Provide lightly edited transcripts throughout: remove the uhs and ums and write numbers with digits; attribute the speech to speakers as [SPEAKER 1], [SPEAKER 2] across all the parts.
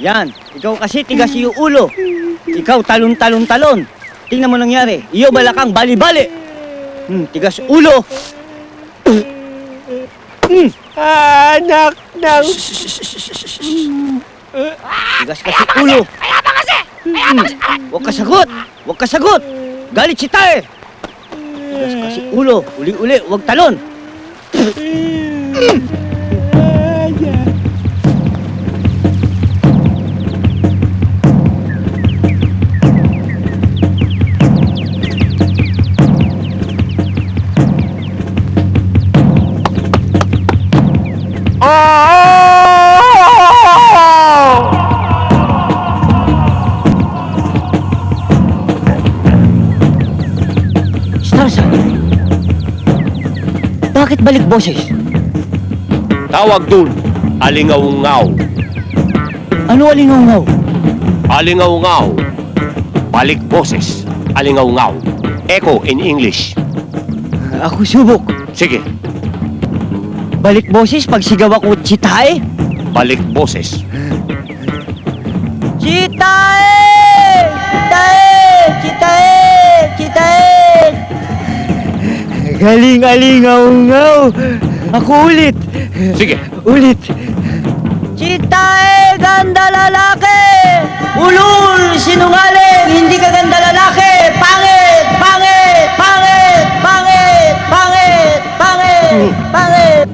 [SPEAKER 1] Yan, ikaw kasi tigas yung ulo. Ikaw talon-talon-talon. Tingnan mo nangyari. Iyo balakang bali-bali. Tigas ulo.
[SPEAKER 2] Anak ng...
[SPEAKER 1] Tigas kasi ulo.
[SPEAKER 3] Kaya ba kasi?
[SPEAKER 1] Huwag ka sagot. Huwag ka sagot. Galit si Tae. Tigas kasi ulo. Uli-uli, huwag talon. Starsan, bakit balik boses?
[SPEAKER 2] Tawag dun, alingaw-ngaw.
[SPEAKER 1] Ano alingaw-ngaw?
[SPEAKER 2] Alingaw-ngaw. Balik boses, alingaw-ngaw. Echo in English.
[SPEAKER 1] Ako subok.
[SPEAKER 2] Sige,
[SPEAKER 1] Balik boses pag sigaw ako Chitae?
[SPEAKER 2] balik boses.
[SPEAKER 1] Chitae! Chitae! Chitae! Chitae! Galing alingaw-ngaw. Ako ulit.
[SPEAKER 2] Sige,
[SPEAKER 1] Ulit. Chitae, ganda lalaki! Ulul, sinungaling, hindi ka ganda lalaki! Pangit! Pangit! Pangit! Pangit! Pangit! Pangit! Pangit!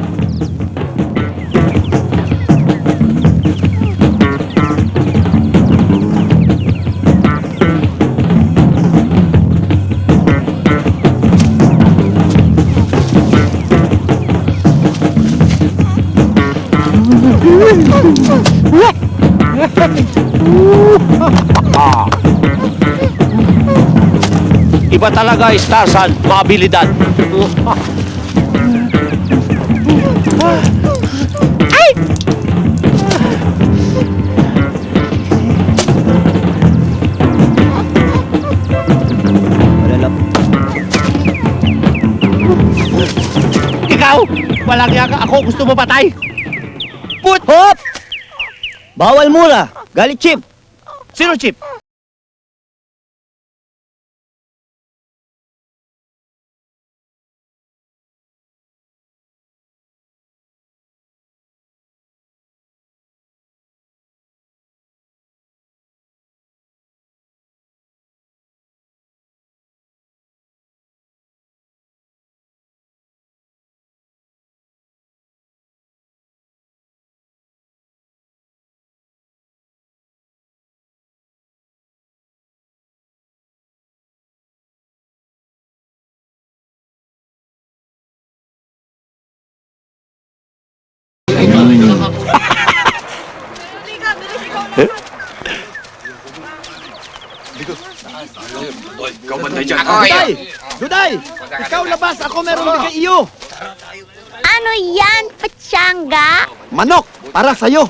[SPEAKER 2] iba talaga Starsan, mga abilidad.
[SPEAKER 1] Malalap.
[SPEAKER 2] Ikaw, walang yaka, ako gusto mo patay.
[SPEAKER 1] Put! Hop! Bawal mula. Galit chip.
[SPEAKER 2] Sino Chip?
[SPEAKER 1] Duday! Duday! Ikaw labas! Ako meron bigay iyo!
[SPEAKER 3] Ano yan, patsanga?
[SPEAKER 1] Manok! Para sa'yo!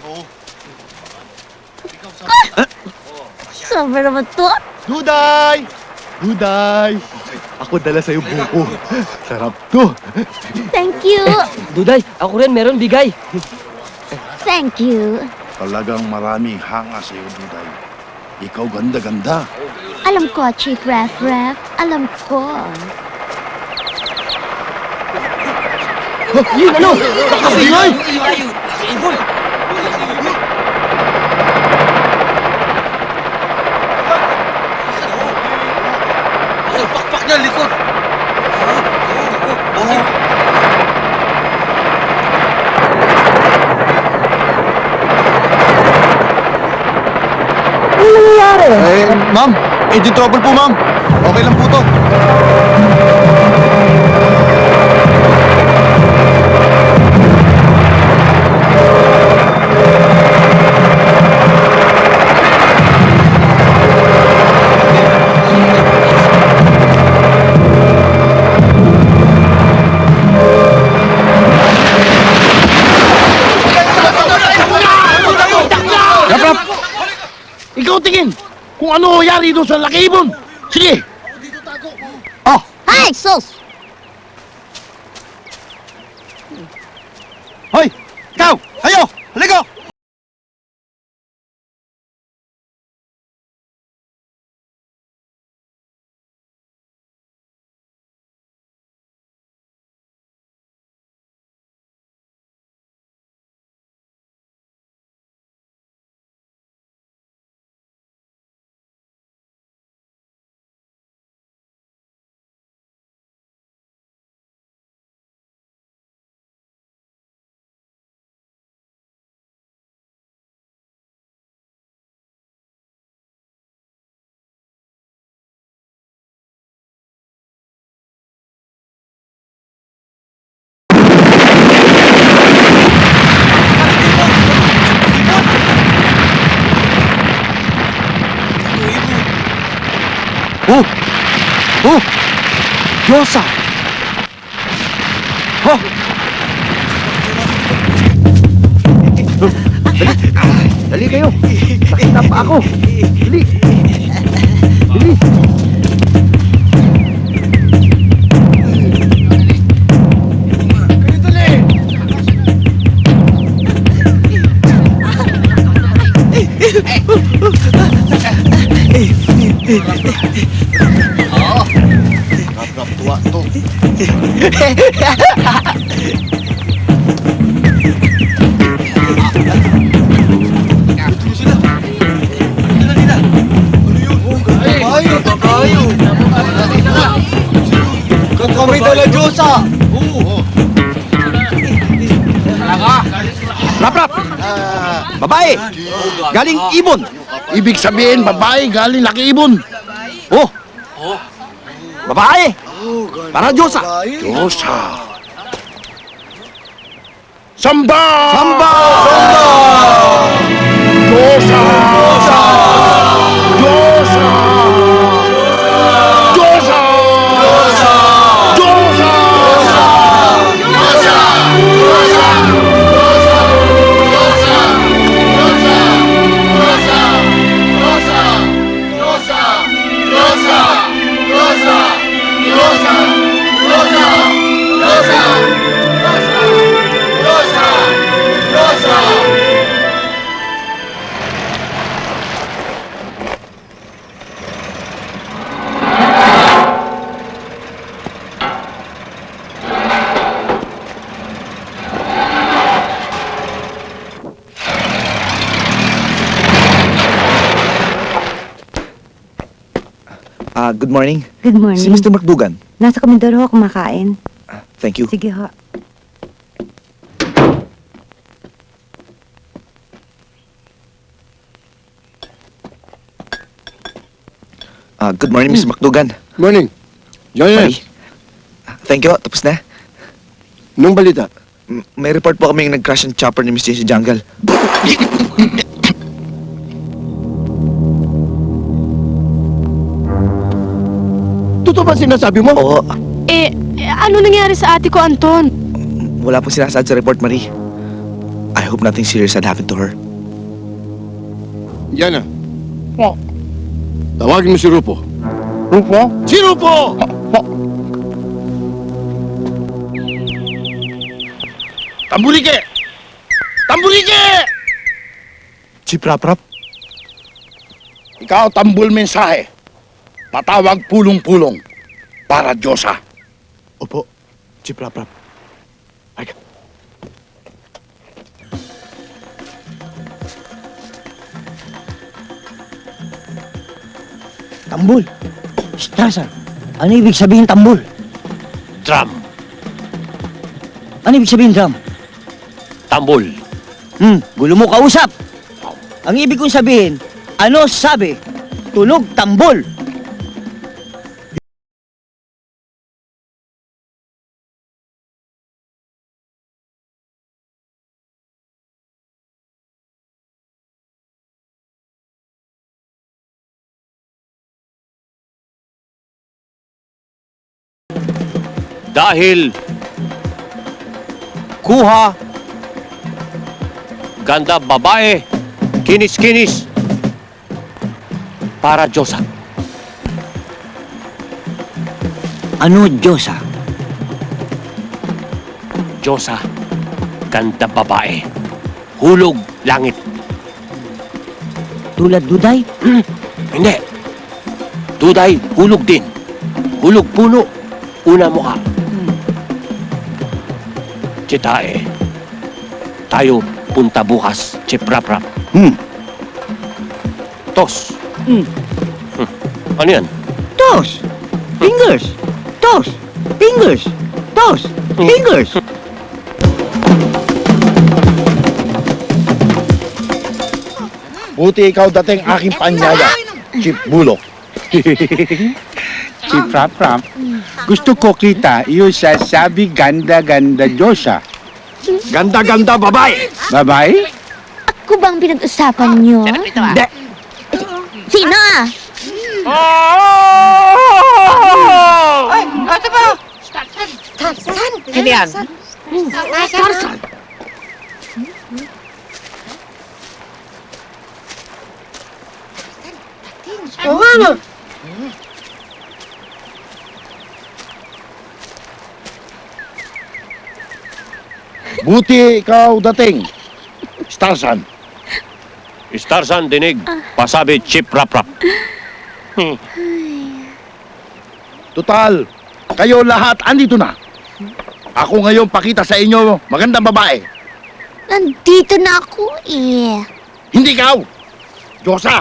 [SPEAKER 3] Sobra naman to.
[SPEAKER 4] Duday! Duday! Ako dala sa'yo buko. Sarap to.
[SPEAKER 3] Thank you.
[SPEAKER 1] Duday, ako rin meron bigay.
[SPEAKER 3] Thank you.
[SPEAKER 4] Talagang maraming hanga sa'yo, Duday. Ikaw ganda-ganda.
[SPEAKER 3] Alam ko, Chief Ref. Alam ko.
[SPEAKER 1] Yun ano? Nakabingay!
[SPEAKER 5] Pakpak niya likod.
[SPEAKER 4] Ma'am, engine trouble po, ma'am. Okay lang po to.
[SPEAKER 2] Ikaw tingin kung ano yari doon sa laki ibon. Sige.
[SPEAKER 3] Ay, sus!
[SPEAKER 4] Hoy! Ikaw! Kayo! Halika!
[SPEAKER 2] Oh! Diyosa! Oh! Dali kayo! Nakita pa ako! Dali! Dali!
[SPEAKER 4] Kapwa to.
[SPEAKER 5] Kami dala Diyosa!
[SPEAKER 2] Rap! Babae! Galing ibon!
[SPEAKER 4] Ibig sabihin, babae galing laki ibon.
[SPEAKER 2] Oh! Babae! Para Diyosa!
[SPEAKER 4] Diyosa. Samba!
[SPEAKER 2] Samba!
[SPEAKER 4] Diyosa! Diyosa! Diyosa! Diyosa! Diyosa!
[SPEAKER 2] Good morning.
[SPEAKER 6] Good morning.
[SPEAKER 2] Si Mr. Macdugan.
[SPEAKER 6] Nasa komedor ho kumakain.
[SPEAKER 2] Thank you.
[SPEAKER 6] Sige ho.
[SPEAKER 2] Good morning, Mr. Macdugan.
[SPEAKER 7] Morning. Johnny,
[SPEAKER 2] Mari. Thank you. Tapos na.
[SPEAKER 7] nung balita?
[SPEAKER 2] May report po kaming nag-crash ang chopper ni Mr. Jungle.
[SPEAKER 7] Totoo ba sinasabi mo?
[SPEAKER 2] Oo.
[SPEAKER 8] Ano nangyari sa ate ko, Anton?
[SPEAKER 2] Wala pong sinasaad sa report, Marie. I hope nothing serious had happened to her.
[SPEAKER 7] Yan na. Tawagin mo si Rupo. Rupo? Si Rupo!
[SPEAKER 4] Tambulike! Tambulike!
[SPEAKER 2] Chief Rap-Rap?
[SPEAKER 4] Ikaw tambul mensahe. Patawag pulong-pulong para Diyosa.
[SPEAKER 2] Opo, Chief Rap-Rap. Ay,
[SPEAKER 1] Tambol. Tarzan, ano ibig sabihin tambol?
[SPEAKER 5] Drum.
[SPEAKER 1] Ano ibig sabihin drum?
[SPEAKER 5] Tambol.
[SPEAKER 1] Gulo mo kausap. Ang ibig kong sabihin, ano sabi? Tunog tambol.
[SPEAKER 5] Dahil kuha, ganda babae, kinis-kinis, para Diyosa.
[SPEAKER 1] Ano Diyosa?
[SPEAKER 5] Diyosa, ganda babae, hulog langit.
[SPEAKER 1] Tulad duday?
[SPEAKER 5] Hindi. Duday, hulog din. Hulog puno, una mukha. Chitae, tayo punta bukas, Chip Rap-Rap. Tos. Ano yan?
[SPEAKER 1] Toes. Fingers. Toes. Fingers. Toes. Fingers.
[SPEAKER 4] Buti ikaw dating aking panyaya, Chief Bulok.
[SPEAKER 9] Si Prap-Prap, gusto ko kita iyo sasabi ganda-ganda Diyosa.
[SPEAKER 2] ganda-ganda babae!
[SPEAKER 9] Babae?
[SPEAKER 3] Ako bang pinag-usapan nyo?
[SPEAKER 2] Hindi!
[SPEAKER 3] Sino ah?
[SPEAKER 2] Ay, ate pa! Hindi yan.
[SPEAKER 4] Buti ikaw dating. Starsan.
[SPEAKER 5] Starsan, dinig. Pasabi, chip rap rap.
[SPEAKER 4] Total, kayo lahat andito na. Ako ngayon pakita sa inyo magandang babae.
[SPEAKER 3] Nandito na ako eh.
[SPEAKER 4] Hindi ikaw. Diyosa.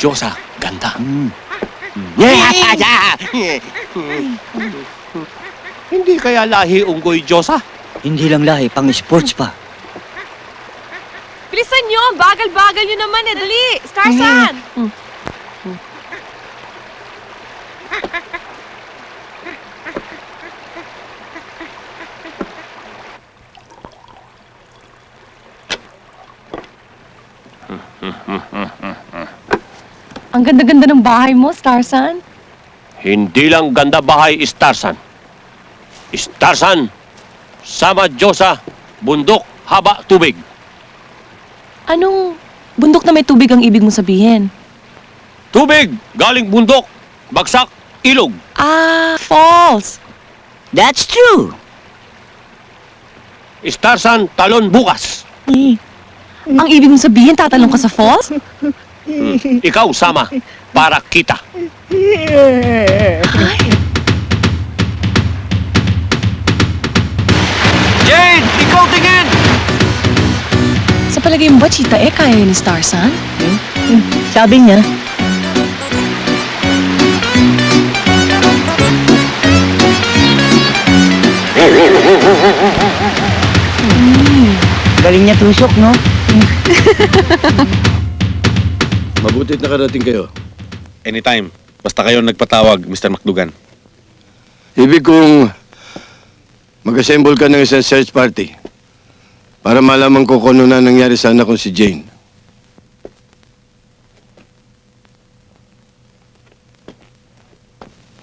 [SPEAKER 5] Diyosa, ganda. Hindi kaya lahi unggoy Diyosa?
[SPEAKER 1] Hindi lang lahi, pang sports pa.
[SPEAKER 8] Bilisan nyo! Bagal-bagal nyo naman eh! Dali! Starsan! Ang ganda-ganda ng bahay mo, Starsan.
[SPEAKER 5] Hindi lang ganda bahay, Starsan. Starsan, sama Diyosa, bundok, haba, tubig.
[SPEAKER 8] Anong bundok na may tubig ang ibig mo sabihin?
[SPEAKER 5] Tubig, galing bundok, bagsak, ilog.
[SPEAKER 8] Ah, falls.
[SPEAKER 1] That's true.
[SPEAKER 5] Starsan, talon bukas.
[SPEAKER 8] Ang ibig mong sabihin, tatalong ka sa falls?
[SPEAKER 5] Ikaw sama, para kita. Jane, ikaw tingin!
[SPEAKER 8] Sa palagay mo ba, Chita, kaya yun ni Starsan?
[SPEAKER 1] Sabi niya, galing niya tusok, no?
[SPEAKER 7] Mabutit nakarating kayo.
[SPEAKER 10] Anytime. Basta kayo nagpatawag, Mr. Macdugan.
[SPEAKER 7] Ibig kong mag-assemble ka ng isang search party para malaman ko kung ano na nangyari sa anak kong si Jane.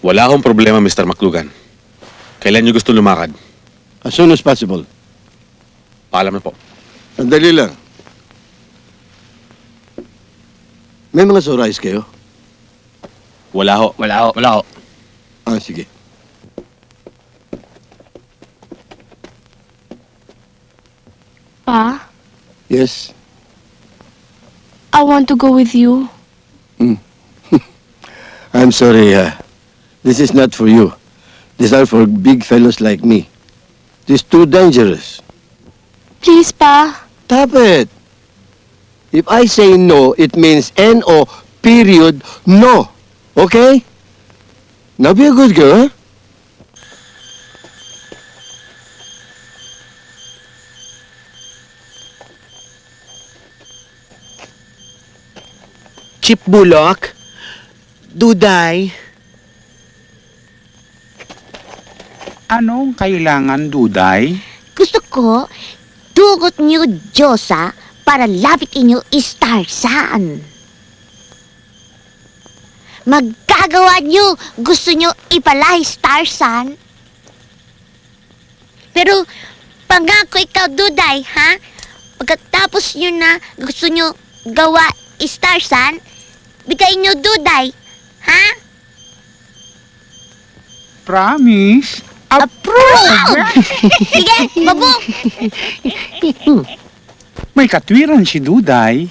[SPEAKER 10] Wala akong problema, Mr. Macdugan. Kailan niyo gusto lumakad?
[SPEAKER 7] As soon as possible.
[SPEAKER 10] Paalam na po.
[SPEAKER 7] Sandali lang. May mga surprise kayo?
[SPEAKER 10] Wala ho.
[SPEAKER 5] Wala ho.
[SPEAKER 7] Ah, sige.
[SPEAKER 8] Pa,
[SPEAKER 7] Yes?
[SPEAKER 8] I want to go with you.
[SPEAKER 7] I'm sorry, this is not for you. These are for big fellows like me. This too dangerous.
[SPEAKER 3] Please, Pa.
[SPEAKER 7] Stop it. If I say no, it means N-O, period, no. Okay? Now be a good girl, huh?
[SPEAKER 2] Chip Bullock? Duday?
[SPEAKER 9] Anong kailangan, Duday?
[SPEAKER 3] Gusto ko, dugot niyo Diyosa para lapitin niyo Starsan. Magagawa niyo, gusto niyo ipalahi Starsan. Pero, pangako ikaw, Duday, ha? Pagkatapos niyo na gusto niyo gawa Starsan, bigay niyo, Duday, ha?
[SPEAKER 9] Promise?
[SPEAKER 3] Approve! Sige, babu!
[SPEAKER 9] May katwiran si Duday.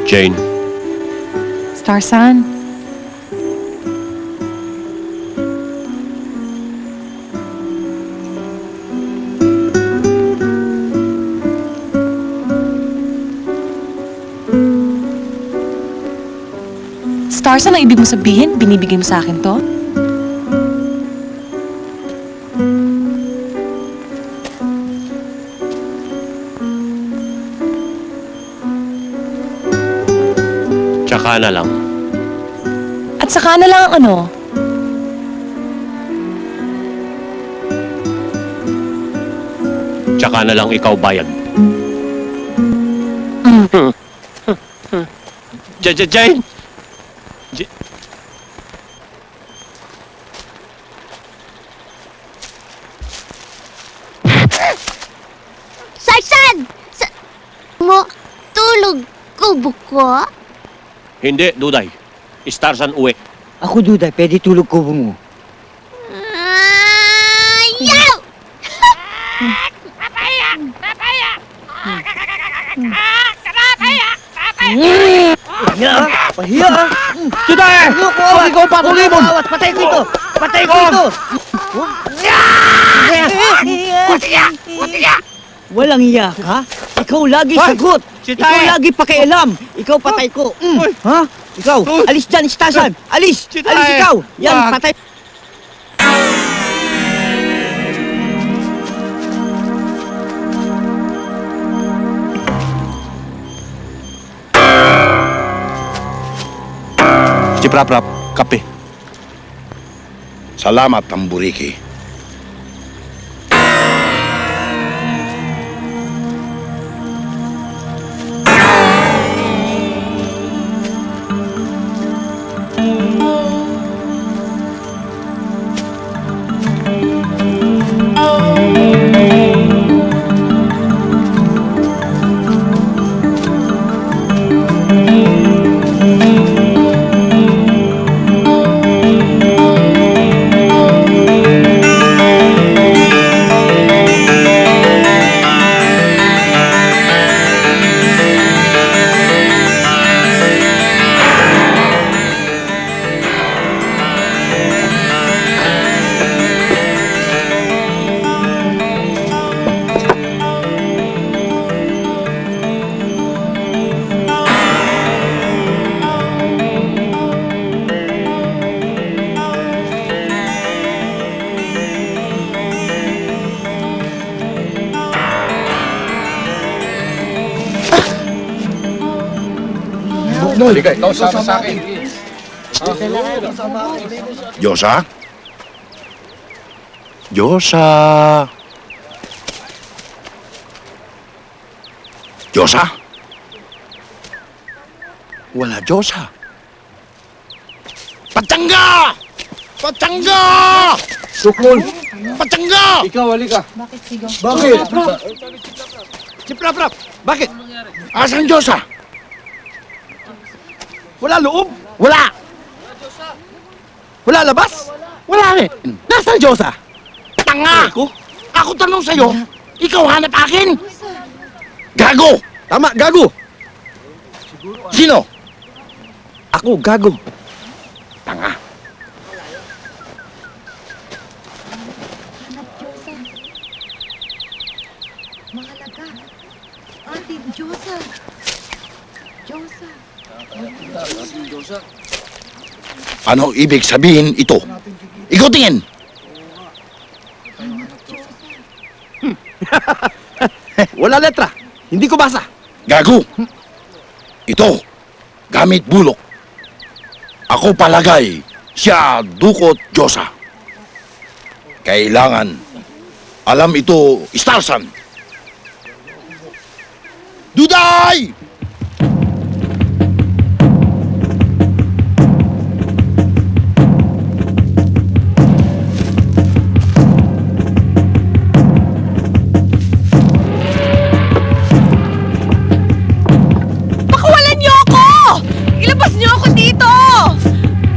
[SPEAKER 5] Jane,
[SPEAKER 8] Starsan, Starsan, ang ibig mo sabihin? Binibigay mo sa akin to?
[SPEAKER 5] tsaka na lang.
[SPEAKER 8] At saka na lang ang ano?
[SPEAKER 5] Tsaka na lang ikaw bayad. Jane!
[SPEAKER 3] Sarsan! Mo, tulog kubo ko?
[SPEAKER 5] Hindi, Duday. Starsan uwi.
[SPEAKER 1] Ako, Duday, pwede tulog ko mo.
[SPEAKER 3] Yaw!
[SPEAKER 1] Pahiya! Pahiya!
[SPEAKER 2] Duday! Huwag ikaw patulibon!
[SPEAKER 1] Patay ko ito! Patay ko ito! Walang iya ka? Ikaw lagi sagot! Ikaw lagi pakialam! Ikaw patay ko! Ha? Ikaw! Alis dyan, Starsan! Alis! Alis ikaw! Yan, patay!
[SPEAKER 10] Chip Rap Rap, kape.
[SPEAKER 4] Salamat, Tamburiki.
[SPEAKER 9] Halika, ikaw sama sa akin.
[SPEAKER 4] Diyosa? Diyosa? Diyosa? Wala Diyosa. Patangga! Patsangga!
[SPEAKER 9] Sukol!
[SPEAKER 4] Patsangga!
[SPEAKER 9] Ikaw, halika.
[SPEAKER 8] Bakit sigaw?
[SPEAKER 9] Bakit?
[SPEAKER 2] Chiprap-rap! Bakit?
[SPEAKER 4] Asan Diyosa?
[SPEAKER 2] Wala loob?
[SPEAKER 4] Wala!
[SPEAKER 2] Wala labas?
[SPEAKER 4] Wala eh!
[SPEAKER 2] Nasaan Diyosa?
[SPEAKER 4] Tanga! Ako tanong sa'yo, ikaw hanap akin? Gago!
[SPEAKER 2] Tama, gago!
[SPEAKER 4] Sino?
[SPEAKER 2] Ako, gago.
[SPEAKER 4] Tanga.
[SPEAKER 6] Mahalaga. Ate, Diyosa. Diyosa.
[SPEAKER 4] Ano ibig sabihin ito? Ikaw tingin!
[SPEAKER 2] Wala letra. Hindi ko basa.
[SPEAKER 4] Gago! Ito, gamit bulok. Ako palagay, siya dukot Diyosa. Kailangan, alam ito, Starsan. Duday!
[SPEAKER 8] Pakawalan niyo ako! Ilabas niyo ako dito!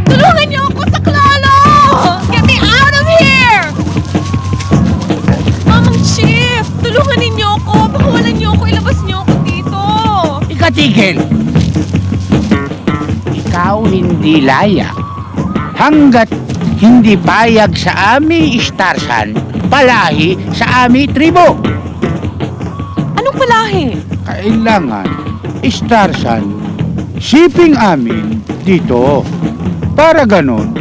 [SPEAKER 8] Tulungan niyo ako sa klalo! Get me out of here! Mamang Chief, tulungan ninyo ako! Pakawalan niyo ako! Ilabas niyo ako dito!
[SPEAKER 9] Ikatigil! Ikaw hindi layak. Hanggat hindi payag sa ami Starsan, palahi sa ami tribo.
[SPEAKER 8] Anong palahi?
[SPEAKER 9] Kailangan, Starsan, shipping amin dito. Para ganon,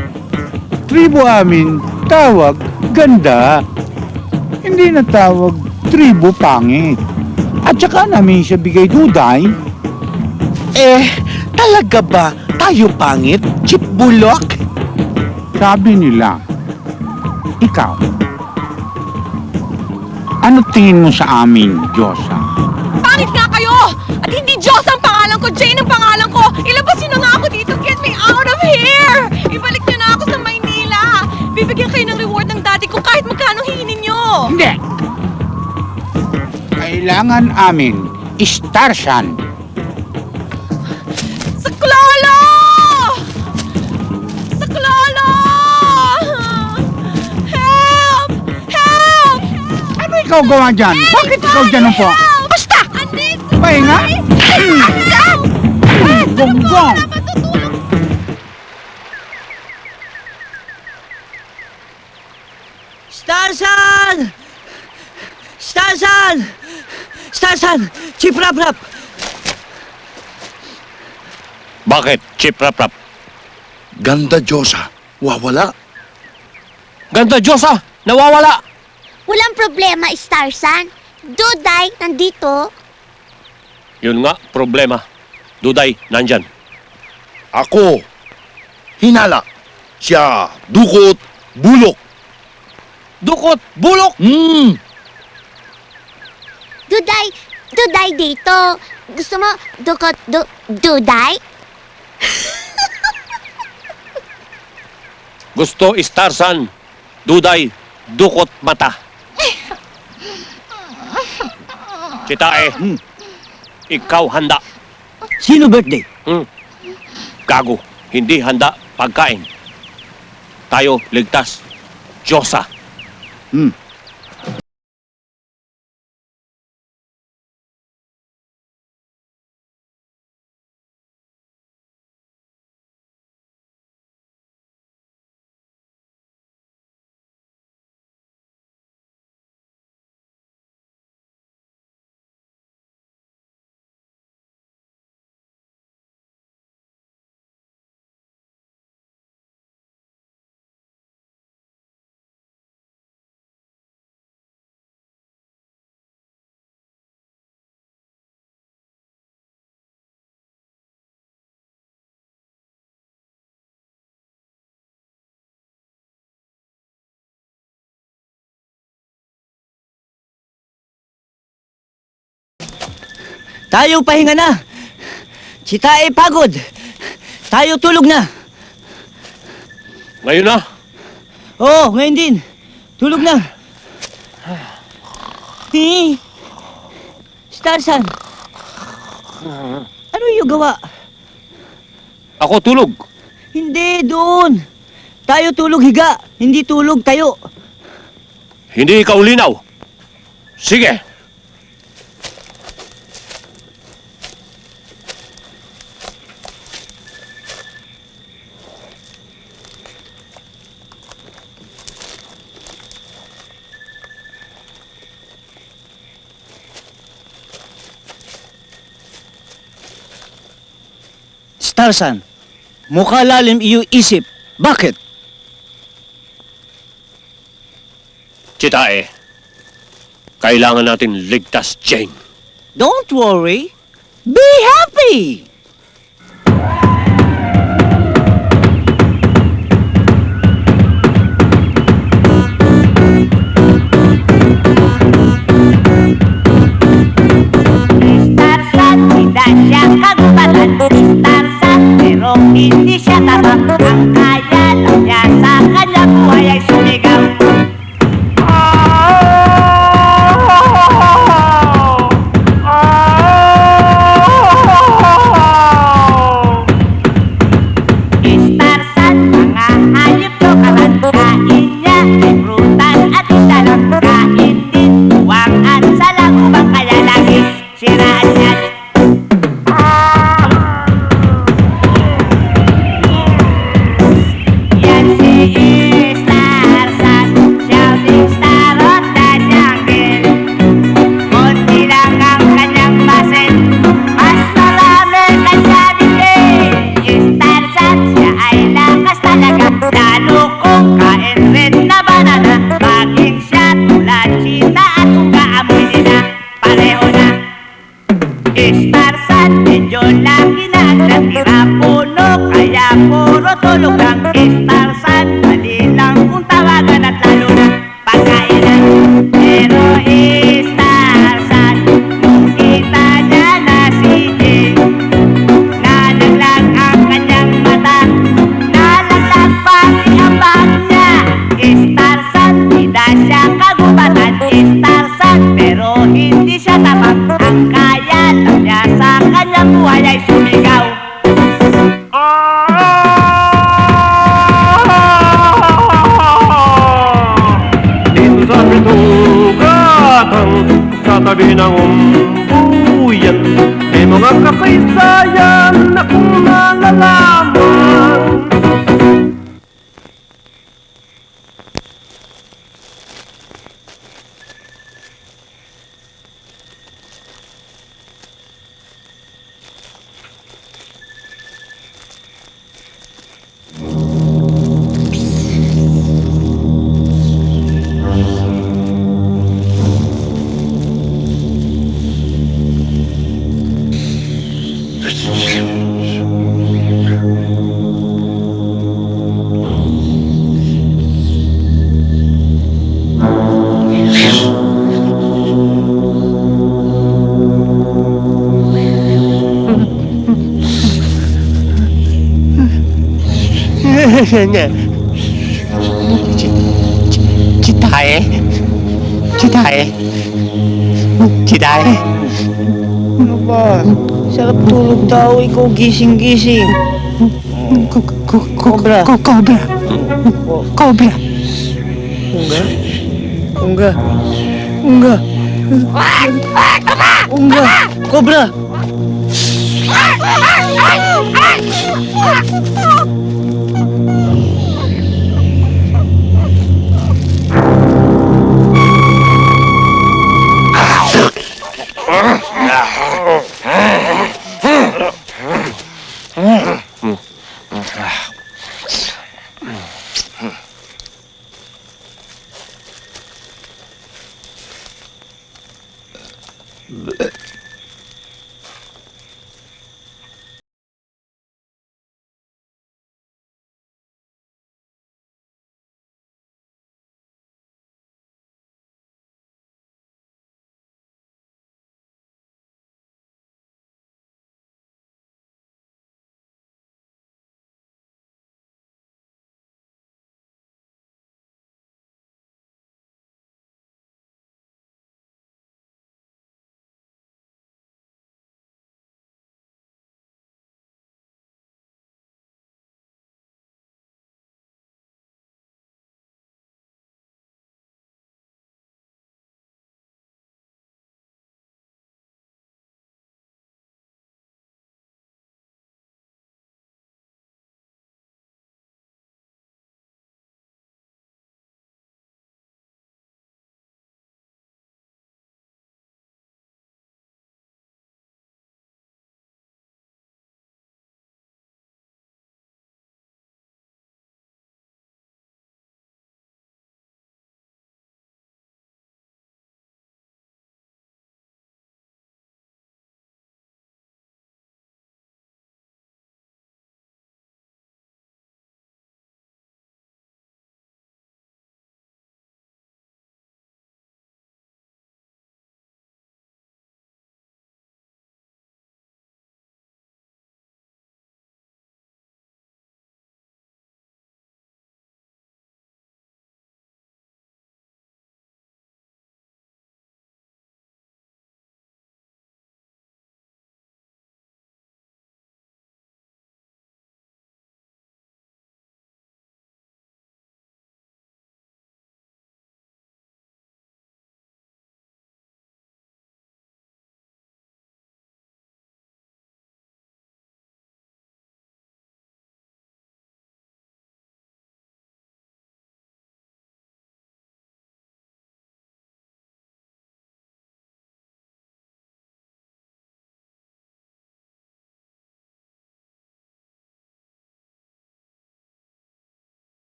[SPEAKER 9] tribo amin tawag ganda. Hindi na tawag tribo pangit. At saka namin siya bigay duday.
[SPEAKER 2] Talaga ba tayo pangit, Chip Bulok?
[SPEAKER 9] Sabi nila, ikaw, ano tingin mo sa amin, Diyosa?
[SPEAKER 8] Pangit nga kayo! At hindi Diyos ang pangalan ko! Jane ang pangalan ko! Ilabas niyo na nga ako dito! Get me out of here! Ibalik niyo na ako sa Maynila! Bibigyan kayo ng reward ng daddy ko kahit magkano hihinin niyo!
[SPEAKER 9] Hindi! Kailangan amin, Starsan.
[SPEAKER 8] Sa klolo! Sa klolo! Help! Help!
[SPEAKER 9] Ano ikaw gawa dyan? Bakit ikaw dyan po?
[SPEAKER 8] Basta! Andito!
[SPEAKER 9] Pahinga? Gonggong!
[SPEAKER 1] Starsan! Starsan! Starsan! Chiprap-rap!
[SPEAKER 5] Bakit, Chiprap-rap?
[SPEAKER 4] Ganda Diyosa, wawala.
[SPEAKER 5] Ganda Diyosa! Nawawala!
[SPEAKER 3] Walang problema, Starsan. Duday, nandito.
[SPEAKER 5] Yun nga, problema. Duday, nandyan.
[SPEAKER 4] Ako, hinala. Siya dukot bulok.
[SPEAKER 2] Dukot! Bulok!
[SPEAKER 3] Duday dito. Gusto mo Duday?
[SPEAKER 5] Gusto Starsan, Duday, dukot mata. Chitae, ikaw handa.
[SPEAKER 1] Sino birthday?
[SPEAKER 5] Gago, hindi handa pagkain. Tayo ligtas. Diyosa.
[SPEAKER 1] Tayo pahinga na. Si Tae pagod. Tayo tulog na.
[SPEAKER 5] Ngayon na,
[SPEAKER 1] Oo, ngayon din. Tulog na. Starsan. Ano yung gawa?
[SPEAKER 5] Ako tulog.
[SPEAKER 1] Hindi, doon. Tayo tulog higa, hindi tulog tayo.
[SPEAKER 5] Hindi ikaw linaw. Sige.
[SPEAKER 1] Starsan, mukha lalim iyo isip. Bakit?
[SPEAKER 5] Chitae, kailangan natin ligtas Jane.
[SPEAKER 1] Don't worry. Be happy!
[SPEAKER 11] Starsan, tidak siya kagubatan. Starsan, pero hindi siya tabang. Ang kaya lang niya sa kanyang buhay ay sumigaw. Starsan, mga hayop to kalan. Kain niya ay prutas at isdalon. Kain din tuwang at salakubang, kaya lagi siraan yan. Yan si Starsan, shouting star on the jungle. Konti lang ang kanyang basen, mas marami kanya bigay. Starsan, siya ay lakas talaga, lalo kung kain rin na banana. Maging siya tulad cheetah at ugaamoy nila, pareho na. Starsan, medyo laki na ang natira puno, kaya puro tulog lang. Starsan, mali lang kung tawagan at lalo na pagkainan. Pero Starsan, nung kita niya na si Jane, nalaglag ang kanyang mata, nalaglag pati ang bag niya. Starsan, tidak siya kagubatan. Starsan, pero hindi siya tapang. Ang kaya lang niya sa kanyang buhay ay sumigaw.
[SPEAKER 5] Dito sa pitugatan, sa tabi ng umbuyan, may mga kasaysayan na kung nalalaman.
[SPEAKER 2] Chitae? Chitae? Chitae?
[SPEAKER 1] Ano ba? Sarap tulog tao, ikaw gising-gising. Cobra.
[SPEAKER 2] Cobra. Cobra.
[SPEAKER 1] Unga? Unga? Unga? Unga? Cobra!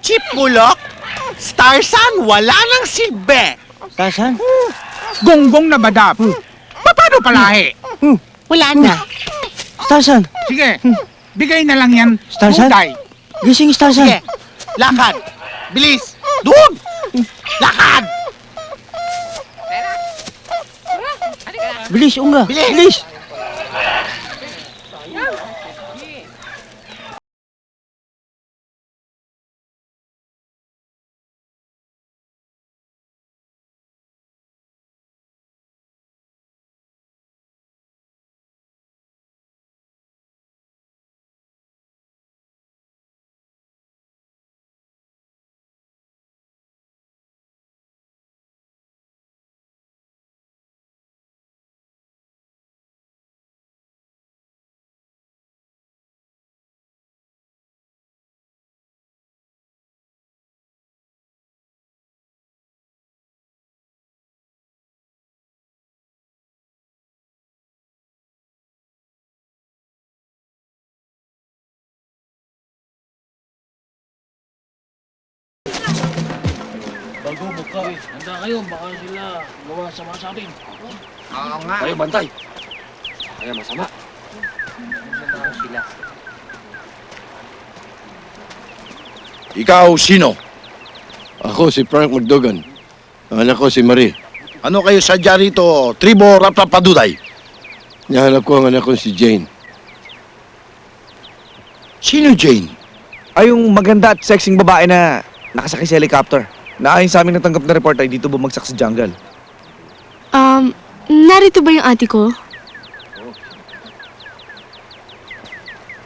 [SPEAKER 2] Chip Bulok, Starsan, wala nang silbi.
[SPEAKER 1] Starsan?
[SPEAKER 9] Gonggong na badap. Paano palahi?
[SPEAKER 3] Wala na.
[SPEAKER 1] Starsan?
[SPEAKER 9] Sige, bigay na lang yan.
[SPEAKER 1] Starsan?
[SPEAKER 9] Duday.
[SPEAKER 1] Gising, Starsan.
[SPEAKER 2] Sige, lakad. Bilis. Doon! Lakad!
[SPEAKER 1] Bilis, unga.
[SPEAKER 2] Bilis.
[SPEAKER 1] Bilis.
[SPEAKER 2] Oo nga.
[SPEAKER 5] Kayo bantay. Kaya masama.
[SPEAKER 4] Ikaw, sino?
[SPEAKER 7] Ako si Frank McDogan. Ang anak ko si Marie.
[SPEAKER 4] Ano kayo sadya rito, Tribo Rapapaduday?
[SPEAKER 7] Nahanap ko ang anak ko si Jane.
[SPEAKER 4] Sino Jane?
[SPEAKER 12] Ay, yung maganda at sexing babae na nakasakay sa helicopter. Naayon sa amin natanggap na report ay dito bumagsak sa jungle.
[SPEAKER 8] Narito ba yung ate ko?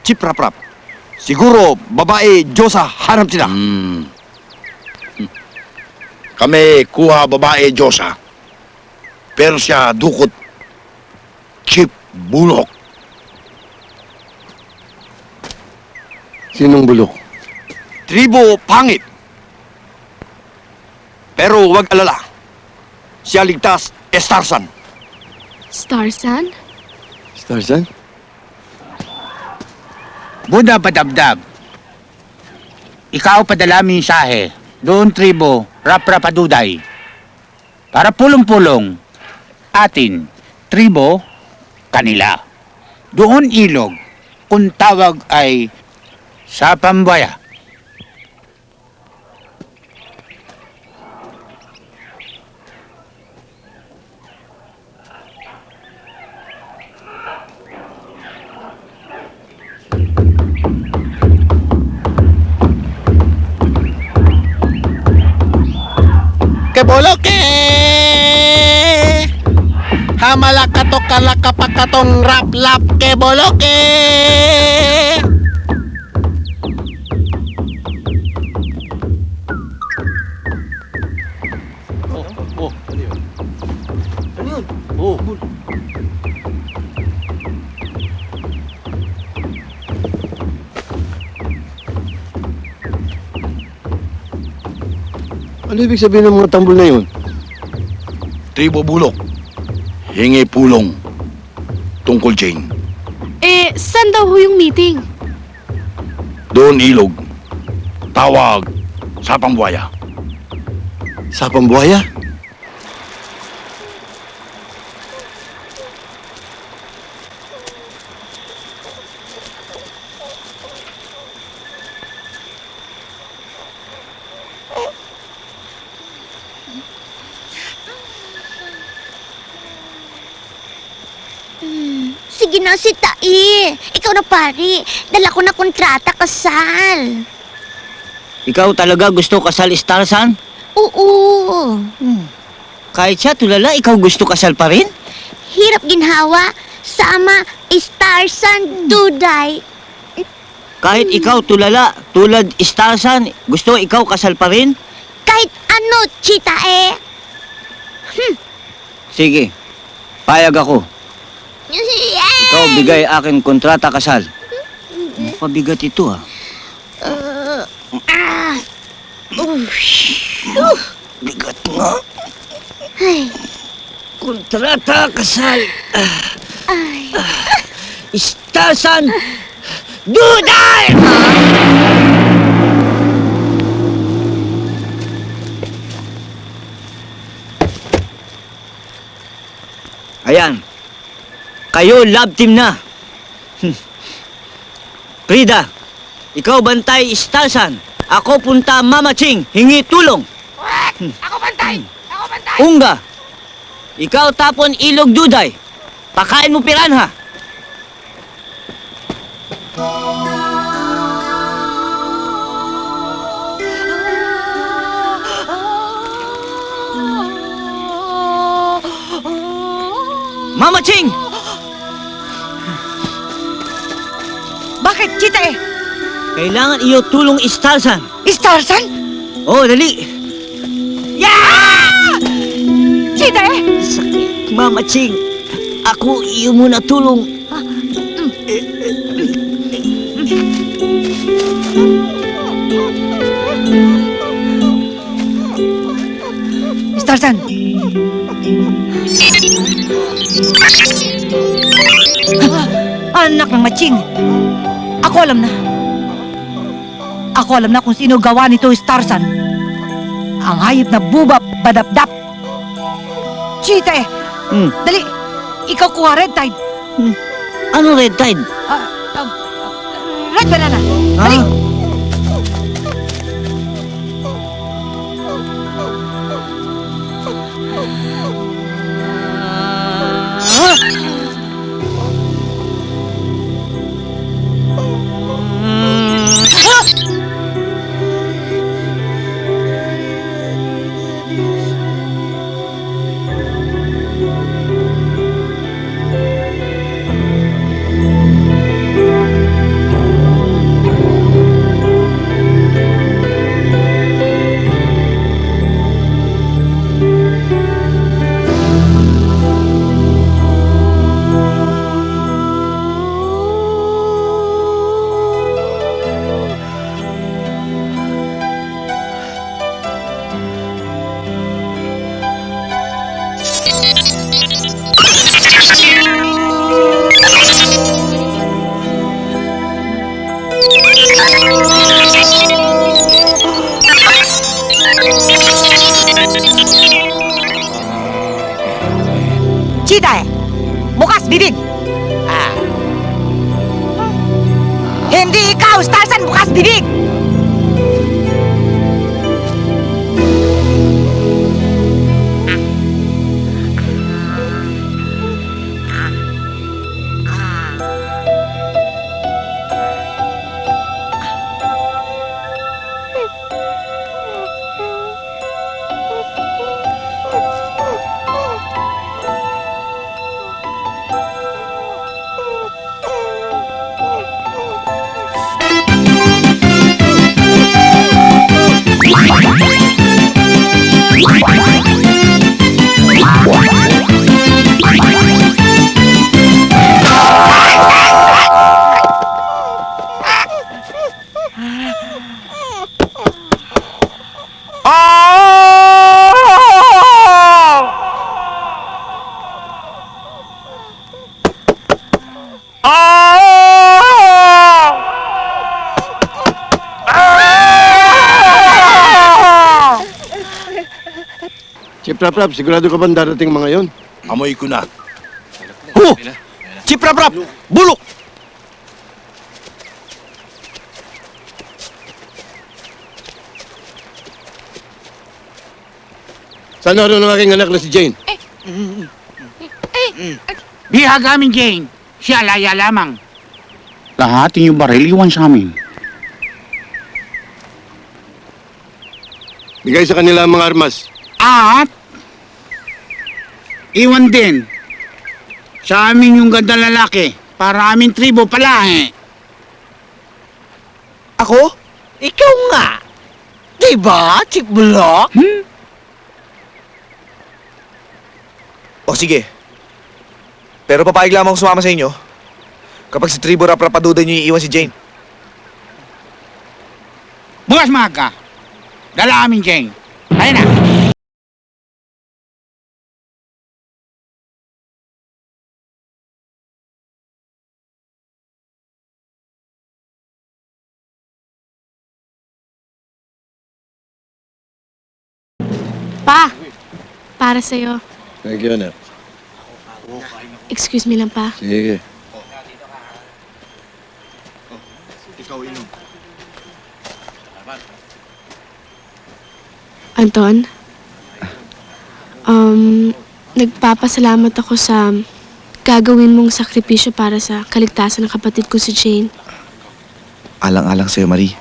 [SPEAKER 12] Chip Rap. Siguro, babae, Diyosa, hanap sila.
[SPEAKER 4] Kami kuha babae Diyosa. Pero siya dukot Chip Bulok.
[SPEAKER 7] Sinong bulok?
[SPEAKER 12] Tribo pangit. Pero wag alala. Siya ligtas, Starsan.
[SPEAKER 8] Starsan?
[SPEAKER 7] Starsan?
[SPEAKER 9] Buda Badabdab. Ikaw padala mensahe. Doon tribo, Raprapaduday. Para pulong-pulong. Atin, tribo, kanila. Doon ilog. Kung tawag ay sa Pambaya.
[SPEAKER 2] Keboloke! Hamalakato kalakapakatong rap-lap keboloke!
[SPEAKER 7] Ano ibig sabihin ng mga tambol na yun?
[SPEAKER 4] Tribo Bulok. Hingi pulong. Tungkol Jane.
[SPEAKER 8] Saan daw ho yung meeting?
[SPEAKER 4] Doon ilog. Tawag sa Pambuaya.
[SPEAKER 7] Sa Pambuaya?
[SPEAKER 3] Sige na si Tai. Ikaw na pari. Dala ko na kontrata kasal.
[SPEAKER 1] Ikaw talaga gusto kasal, Starsan?
[SPEAKER 3] Oo.
[SPEAKER 1] Kahit siya tulala, ikaw gusto kasal pa rin?
[SPEAKER 3] Hirap ginhawa. Sama Starsan Duday.
[SPEAKER 1] Kahit ikaw tulala, tulad Starsan, gusto ikaw kasal pa rin?
[SPEAKER 3] Kahit ano, Chita eh.
[SPEAKER 1] Sige, payag ako. Ikaw bigay akin kontrata kasal. Mapabigat ito Bigat nga.
[SPEAKER 3] Ay.
[SPEAKER 1] Kontrata kasal.
[SPEAKER 3] Ay.
[SPEAKER 1] Starsan Duday! Ayan. Kayo, love team na. Frida, ikaw bantay Starsan. Ako punta Mama Ching, hingi tulong.
[SPEAKER 8] Ako bantay! Ako bantay!
[SPEAKER 1] Unga, ikaw tapon Ilog Duday. Pakain mo piranha. Mama Ching!
[SPEAKER 6] Bakit, Chita eh?
[SPEAKER 1] Kailangan iyo tulong Starsan.
[SPEAKER 6] Starsan?
[SPEAKER 1] Oh, dali.
[SPEAKER 6] Yeah! Chita eh?
[SPEAKER 1] Sakit, Mama Ching. Ako iyo muna tulong.
[SPEAKER 6] Starsan. Anak ng matching. Ako alam na. Ako alam na kung sino gawa nito, Starsan. Ang hayop na bubap, badapdap. Chita eh. Dali, ikaw kuha Red Tide.
[SPEAKER 1] Ano Red Tide?
[SPEAKER 6] Red Banana. Dali. Chita eh. Bukas bibig. Hindi ikaw, Starsan, bukas bibig.
[SPEAKER 7] Chip Rap, sigurado ka ba darating mga yon?
[SPEAKER 4] Amoy ko na.
[SPEAKER 2] Ho! Chip Rap Rap! Bulok!
[SPEAKER 7] Saan naroon ang aking anak na si Jane?
[SPEAKER 9] Bihag amin, Jane. Siya laya lamang. Lahatin yung baril, iwan sa amin.
[SPEAKER 7] Bigay sa kanila ang mga armas.
[SPEAKER 9] At iwan din sa amin yung ganda lalaki para aming tribo palahi.
[SPEAKER 2] Ako? Ikaw nga! Diba, Chip Bulok?
[SPEAKER 12] O sige. Pero papayag lamang ako sumama sa inyo kapag si Tribo Rap Rapaduday niyo iiwan si Jane.
[SPEAKER 9] Bukas maaga. Dala amin, Jane. Ayun na.
[SPEAKER 8] Pa, para sa'yo.
[SPEAKER 7] Thank you, anak.
[SPEAKER 8] Excuse me lang pa.
[SPEAKER 7] Sige.
[SPEAKER 8] Anton? Nagpapasalamat ako sa gagawin mong sakripisyo para sa kaligtasan ng kapatid ko si Jane.
[SPEAKER 12] Alang-alang sa'yo, Marie.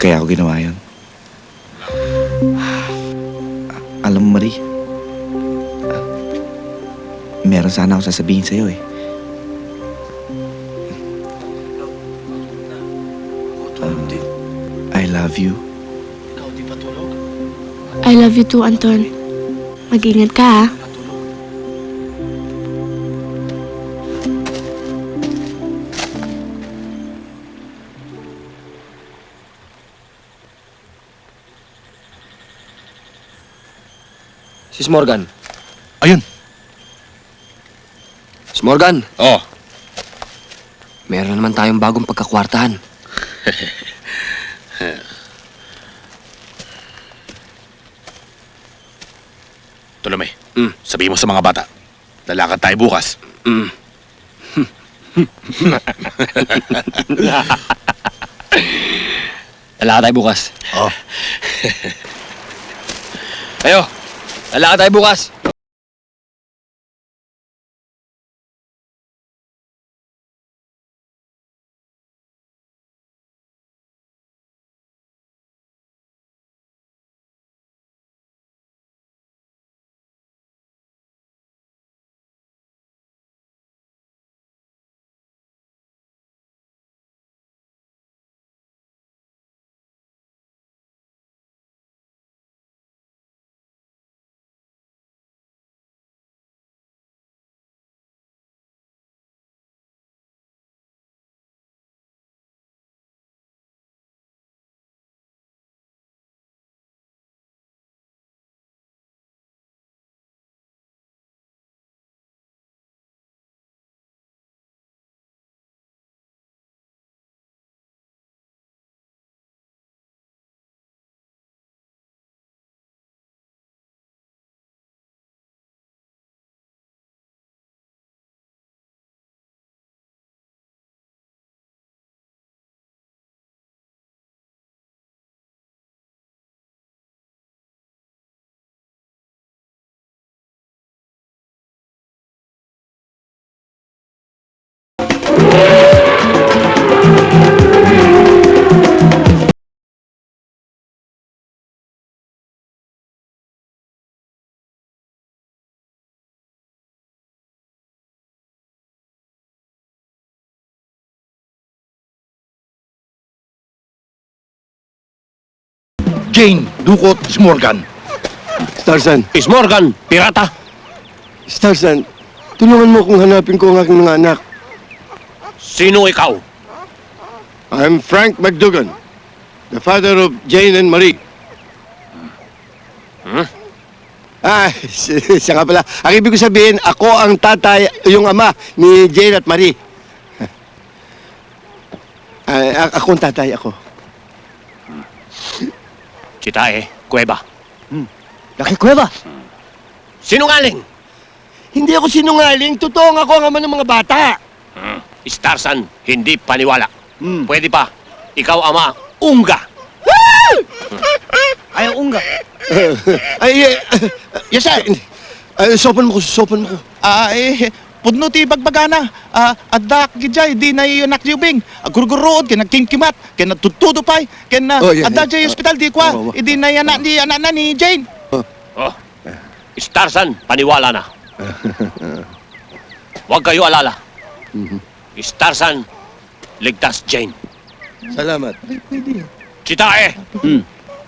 [SPEAKER 12] Kaya ako ginawa yun. Alam mo, Marie, meron sana ako sasabihin sa'yo eh. I love you.
[SPEAKER 8] I love you too, Anton. Mag-ingat ka, ha?
[SPEAKER 13] Sis Morgan.
[SPEAKER 12] Ayun.
[SPEAKER 13] Sis Morgan,
[SPEAKER 10] Oh,
[SPEAKER 13] meron naman tayong bagong pagkakwartahan.
[SPEAKER 10] Tolome. Sabihin mo sa mga bata. Lalakad tayo bukas.
[SPEAKER 13] Lalakad tayo bukas.
[SPEAKER 10] Oh.
[SPEAKER 13] Ayo, lalakad tayo bukas.
[SPEAKER 4] Jane, Dukot, Smorgan.
[SPEAKER 7] Starsan,
[SPEAKER 5] Is Morgan, pirata.
[SPEAKER 7] Starsan, tulungan mo kung hanapin ko ang aking mga anak.
[SPEAKER 5] Sino ikaw?
[SPEAKER 7] I'm Frank McDougan, the father of Jane and Marie. Siya nga pala. Ang ibig ko sabihin, ako ang tatay, yung ama ni Jane at Marie. Ako ang tatay, ako.
[SPEAKER 5] Chitae, Cueva.
[SPEAKER 1] Laki kuweba.
[SPEAKER 5] Sinungaling!
[SPEAKER 7] Hindi ako sinungaling. Totoong ako ang ama ng mga bata.
[SPEAKER 5] Starsan, hindi paniwala. Pwede pa. Ikaw ama, Unga.
[SPEAKER 1] Ayaw unga.
[SPEAKER 7] Yes, sir. Sopan mo ko.
[SPEAKER 2] Pudno ti bagbagana. Adak gijay, di na iyo nakjubing. Gurgurood, kaya nagkingkimat, kaya natutudo pa'y, kaya adda jay hospital di kwa. Di na yan anak na ni Jane.
[SPEAKER 5] Oh. Starsan, paniwala na. Huwag kayo alala. Starsan, ligtas Jane.
[SPEAKER 7] Salamat.
[SPEAKER 2] Pwede.
[SPEAKER 5] Chitae,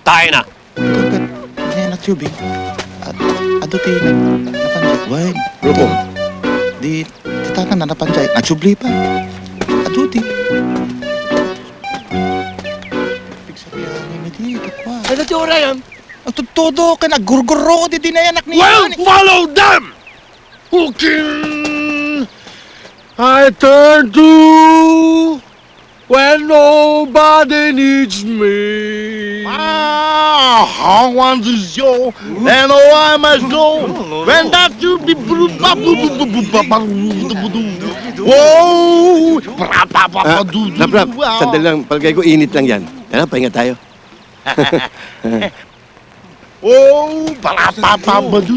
[SPEAKER 5] tayo na.
[SPEAKER 2] Kagat, di na nakjubing. Ado ti napanjay. Why?
[SPEAKER 7] Rupo.
[SPEAKER 2] Di titakan na napanjay. Nakjubli pa. Ado ti. Pigsabihan ni di, kakwa.
[SPEAKER 7] Ano ti oray,
[SPEAKER 2] Todo ka nagurguro di na yan anak ni
[SPEAKER 4] Well, follow them! Hooking! I turn to when nobody needs me.
[SPEAKER 2] Wow!
[SPEAKER 4] how want to show, and oh, I must go. When that you be whoa,
[SPEAKER 7] Rap, sandali lang. Palagay ko init lang yan. Tara, pahinga tayo.
[SPEAKER 4] oh, parapapabadu.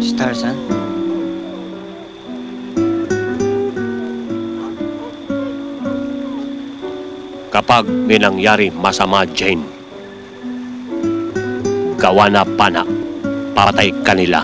[SPEAKER 1] Starsan?
[SPEAKER 5] Kapag may nangyari masama, Jane, gawa na pana, papatay kanila.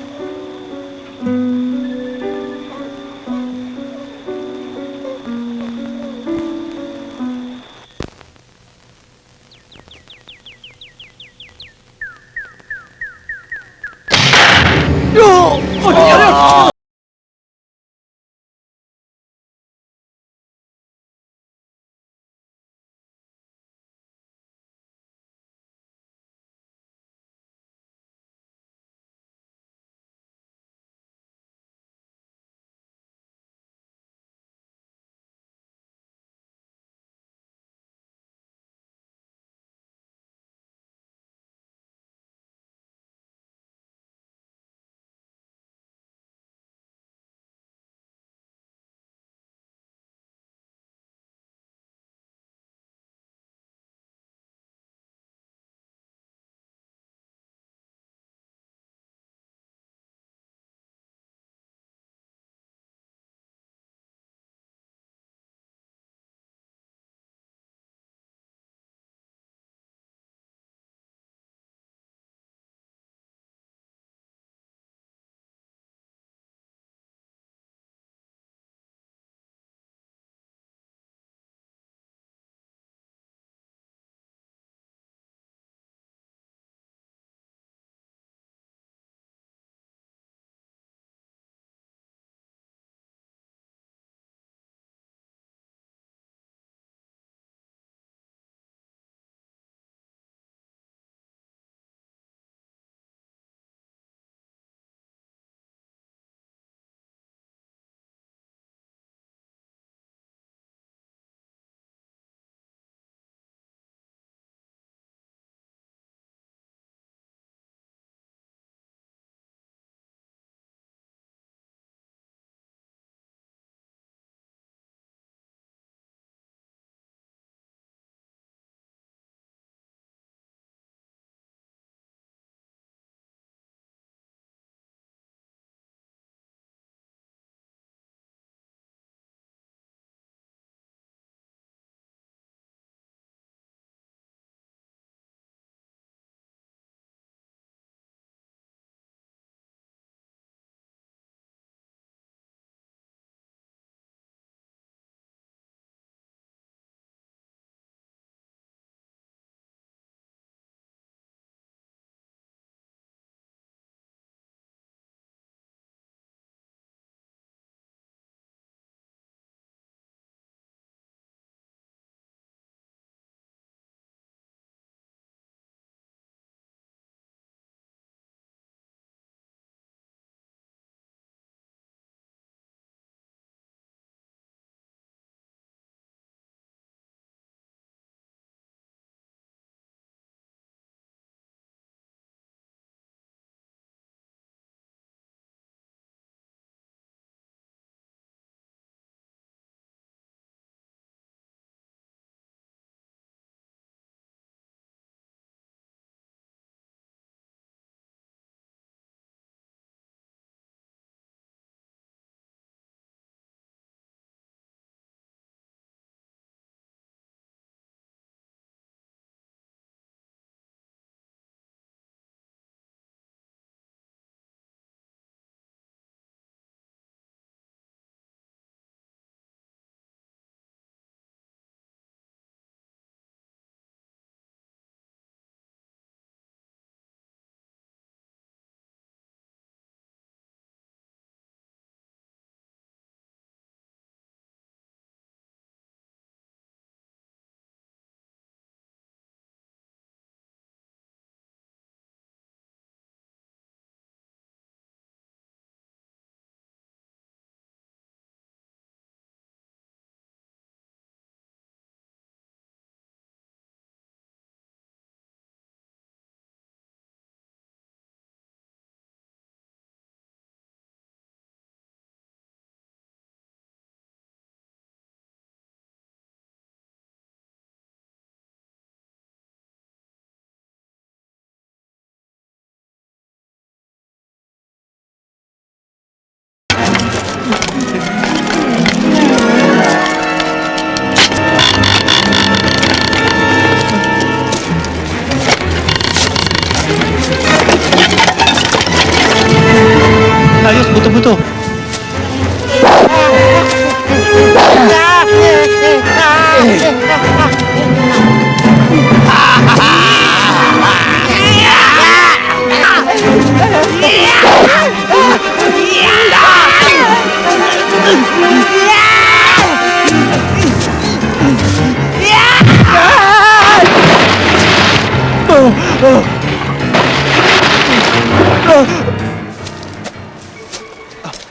[SPEAKER 12] Si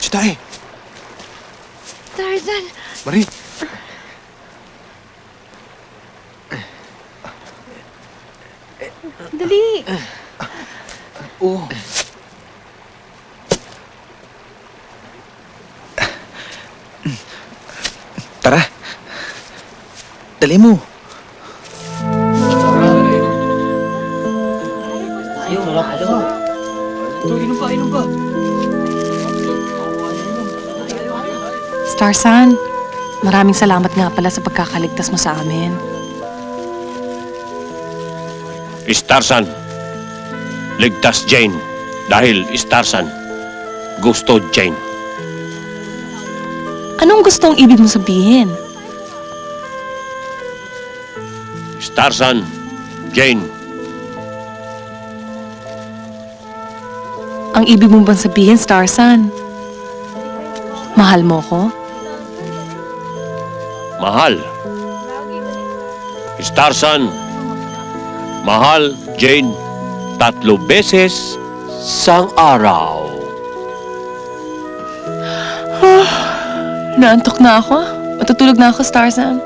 [SPEAKER 12] Tay!
[SPEAKER 8] Tarzan!
[SPEAKER 12] Marie!
[SPEAKER 8] Dali!
[SPEAKER 12] Oh. Tara. Dali mo.
[SPEAKER 1] Inom ka.
[SPEAKER 8] Starsan, maraming salamat nga pala sa pagkakaligtas mo sa amin.
[SPEAKER 5] Starsan, ligtas Jane. Dahil Starsan, gusto Jane.
[SPEAKER 8] Anong gustong ibig mo sabihin?
[SPEAKER 5] Starsan, Jane.
[SPEAKER 8] Ang ibig mo bang sabihin, Starsan? Mahal mo ko?
[SPEAKER 5] Mahal. Starsan, mahal Jane 3 beses sang araw.
[SPEAKER 8] Naantok na ako. Matutulog na ako, Starsan.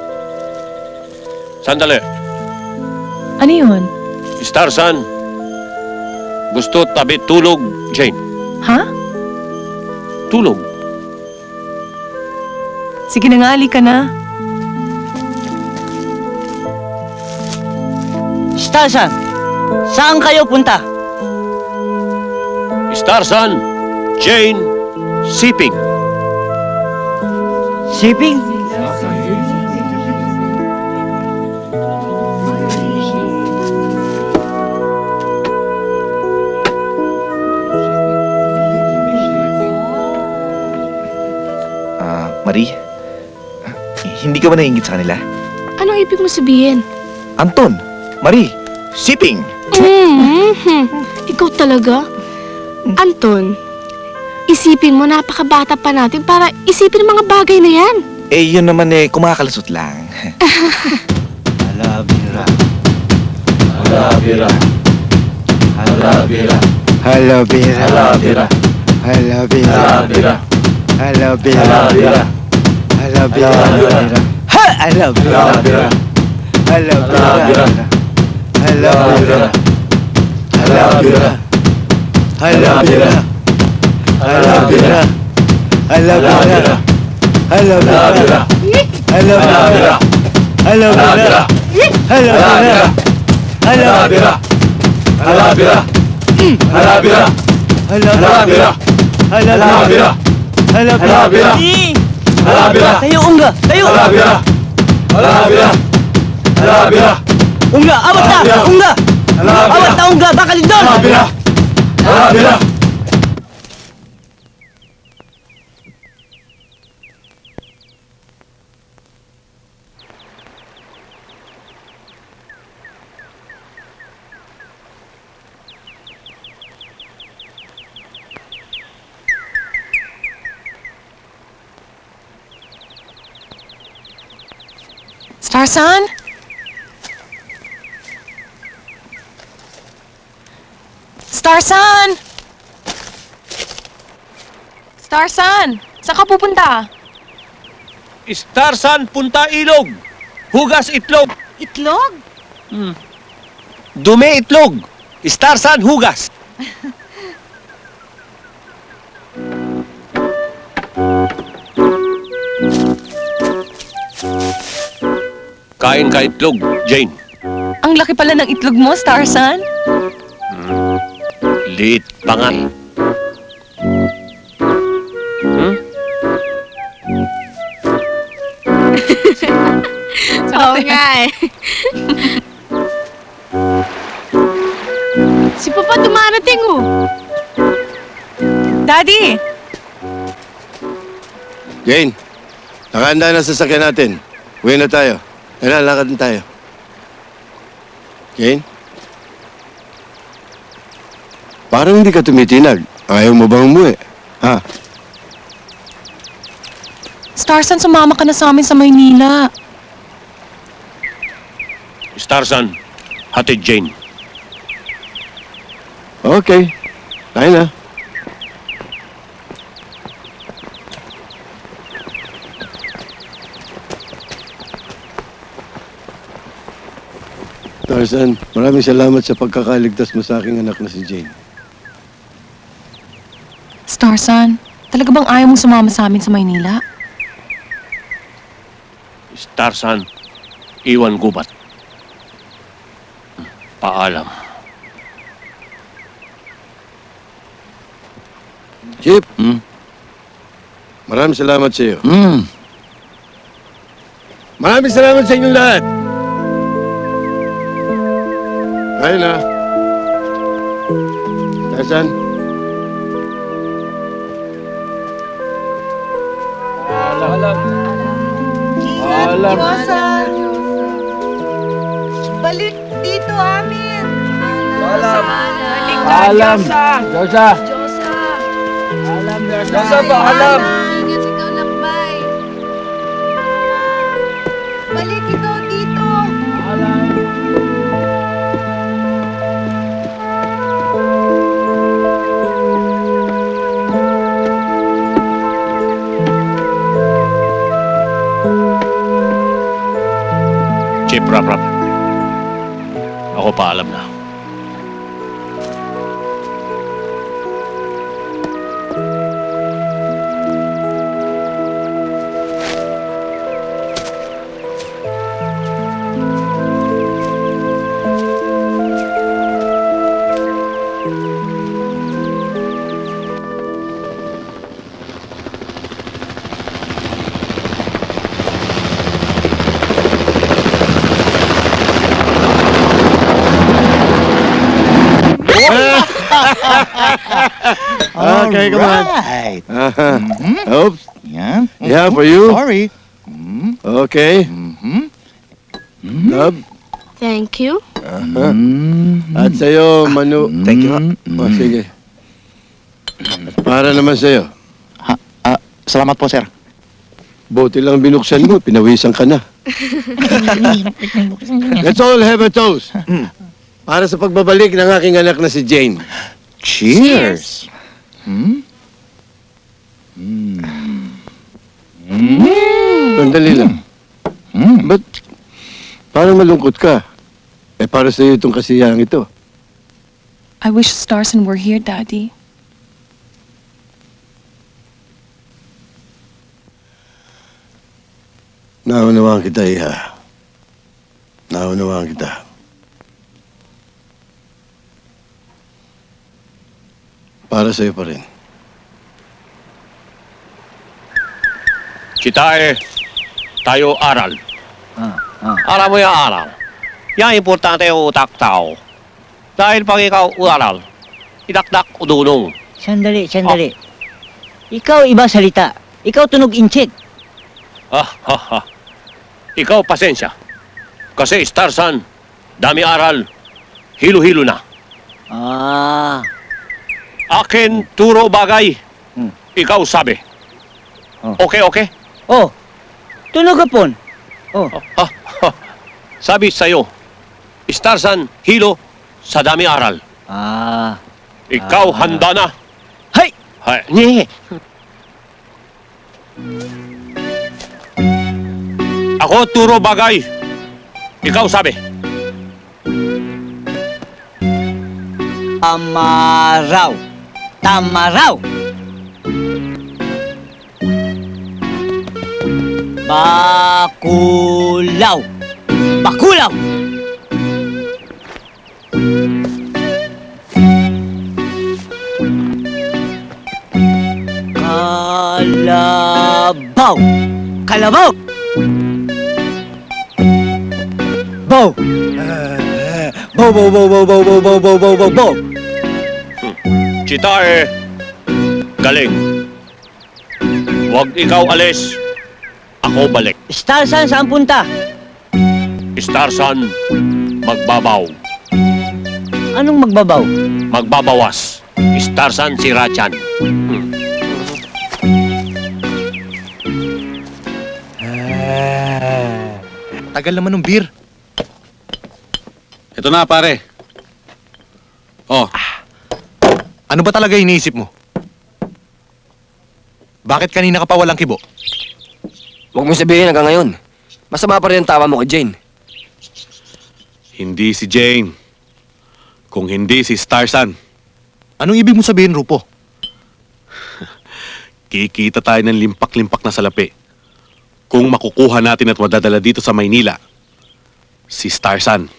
[SPEAKER 5] Sandali.
[SPEAKER 8] Ano yun?
[SPEAKER 5] Starsan, gusto tabi tulog, Jane.
[SPEAKER 8] Ha?
[SPEAKER 5] Tulog.
[SPEAKER 8] Sige na nga, halika na.
[SPEAKER 1] Starsan, saan kayo punta?
[SPEAKER 5] Starsan, Jane, Siping.
[SPEAKER 1] Siping?
[SPEAKER 12] Marie? Hindi ka ba naiingit sa kanila?
[SPEAKER 8] Anong ibig mo sabihin?
[SPEAKER 12] Anton! Marie! Siping!
[SPEAKER 14] Ikaw talaga? Anton, isipin mo napakabata pa natin para isipin ang mga bagay na yan.
[SPEAKER 12] Eh, yun naman kumakalusot lang.
[SPEAKER 4] Halabira. Halabira. Halabira.
[SPEAKER 7] Halabira.
[SPEAKER 4] Halabira.
[SPEAKER 7] Halabira.
[SPEAKER 4] Halabira.
[SPEAKER 7] Halabira.
[SPEAKER 4] Halabira.
[SPEAKER 7] Halabira.
[SPEAKER 1] Ha! Halabira.
[SPEAKER 7] Halabira. Halabira. Halabira. Halabira. Halabira. Halabira. Halabira. Halabira. Halabira. Halabira. Halabira.
[SPEAKER 4] Halabira. Halabira.
[SPEAKER 7] Halabira.
[SPEAKER 4] Halabira.
[SPEAKER 7] Halabira.
[SPEAKER 4] Halabira.
[SPEAKER 1] Tayo, Ungga! Tayo!
[SPEAKER 4] Halabira. Halabira. Halabira.
[SPEAKER 1] Ungga, awat na!
[SPEAKER 4] Halabira.
[SPEAKER 1] Ungga!
[SPEAKER 4] Halabira.
[SPEAKER 1] Awat na, Ungga! Baka doon!
[SPEAKER 4] Halabira. Halabira.
[SPEAKER 8] Starsan? Starsan! Starsan! Saan ka pupunta?
[SPEAKER 5] Starsan, punta ilog. Hugas itlog.
[SPEAKER 8] Itlog?
[SPEAKER 5] Dumi itlog. Starsan, hugas. Kain ka itlog, Jane.
[SPEAKER 8] Ang laki pala ng itlog mo, Starsan.
[SPEAKER 5] Liit pa nga eh.
[SPEAKER 14] Oo nga eh. Si Papa dumarating oh.
[SPEAKER 8] Daddy!
[SPEAKER 7] Jane, nakahanda na sa sasakyan natin. Uwi na tayo. Kailan, lakad na tayo. Jane? Parang hindi ka tumitinag. Ayaw mo bang umuwi? Ha?
[SPEAKER 8] Starsan, sumama ka na sa amin sa Maynila.
[SPEAKER 5] Starsan, hatid Jane.
[SPEAKER 7] Okay. Tayo na. Tarzan, maraming salamat sa pagkakaligtas mo sa aking anak na si Jane.
[SPEAKER 8] Starsan, talaga bang ayaw mong sumama sa amin sa Maynila?
[SPEAKER 5] Starsan, iwan gubat. Paalam.
[SPEAKER 7] Chip, maraming salamat sa iyo. Maraming salamat sa inyong lahat. Tayo na. Tarzan.
[SPEAKER 6] Alam. Balik dito amin. Alam.
[SPEAKER 9] Alam. Josa. Josa ba? Alam.
[SPEAKER 6] Balik ikaw dito.
[SPEAKER 5] Chip, rap. Ako paalam na.
[SPEAKER 7] Okay, come on.
[SPEAKER 2] Right.
[SPEAKER 7] Oops.
[SPEAKER 2] Yeah.
[SPEAKER 7] Yeah, for you.
[SPEAKER 2] Sorry.
[SPEAKER 7] Okay. Love.
[SPEAKER 14] Thank you.
[SPEAKER 7] At sa'yo, Manu.
[SPEAKER 12] Thank you.
[SPEAKER 7] O, sige. Para naman sa'yo.
[SPEAKER 2] Salamat po, sir.
[SPEAKER 7] Buti lang binuksan mo, pinawisan ka na. Let's all have a toast. Para sa pagbabalik ng aking anak na si Jane.
[SPEAKER 2] Cheers.
[SPEAKER 7] Sandali lang. Ba't parang malungkot ka? Eh, para sa'yo itong kasiyahang ito.
[SPEAKER 8] I wish Starson were here, Daddy.
[SPEAKER 7] Naunawaan kita, Iha. Naunawaan kita. Para sa'yo pa rin.
[SPEAKER 5] Chitae, tayo aral. Alam mo yung aral. Yan importante yung utak tao. Dahil pag ikaw uaral, idakdak udunong.
[SPEAKER 1] Sandali. Ikaw iba salita. Ikaw tunog inchik.
[SPEAKER 5] Ikaw pasensya. Kasi Starsan, dami aral, hilo-hilo na. Akin turo bagay. Ikaw sabi. Okay?
[SPEAKER 1] Oh, tunog apon.
[SPEAKER 5] Sabi sa'yo, Starsan, hilo sa dami aral. Ikaw handa na.
[SPEAKER 1] Hay!
[SPEAKER 5] Nye. Ako turo bagay. Ikaw sabi.
[SPEAKER 1] Tamaraw. Bakulaw. Kalabaw. Bow. Bow.
[SPEAKER 5] Chitae, galing. Huwag ikaw alis. Ako balik.
[SPEAKER 1] Starsan, saan punta?
[SPEAKER 5] Starsan, magbabaw.
[SPEAKER 1] Anong magbabaw?
[SPEAKER 5] Magbabawas. Starsan si Rachan.
[SPEAKER 2] Tagal naman ng beer.
[SPEAKER 10] Ito na, pare. Oh, Ano ba talaga iniisip mo? Bakit kanina ka pa walang kibo?
[SPEAKER 13] Huwag mo sabihin hanggang ngayon. Masama pa rin ang tawa mo kay Jane.
[SPEAKER 10] Hindi si Jane. Kung hindi si Starsan. Anong ibig mo sabihin, Rupo? Kikita tayo ng limpak-limpak na salapi. Kung makukuha natin at madadala dito sa Maynila, si Starsan.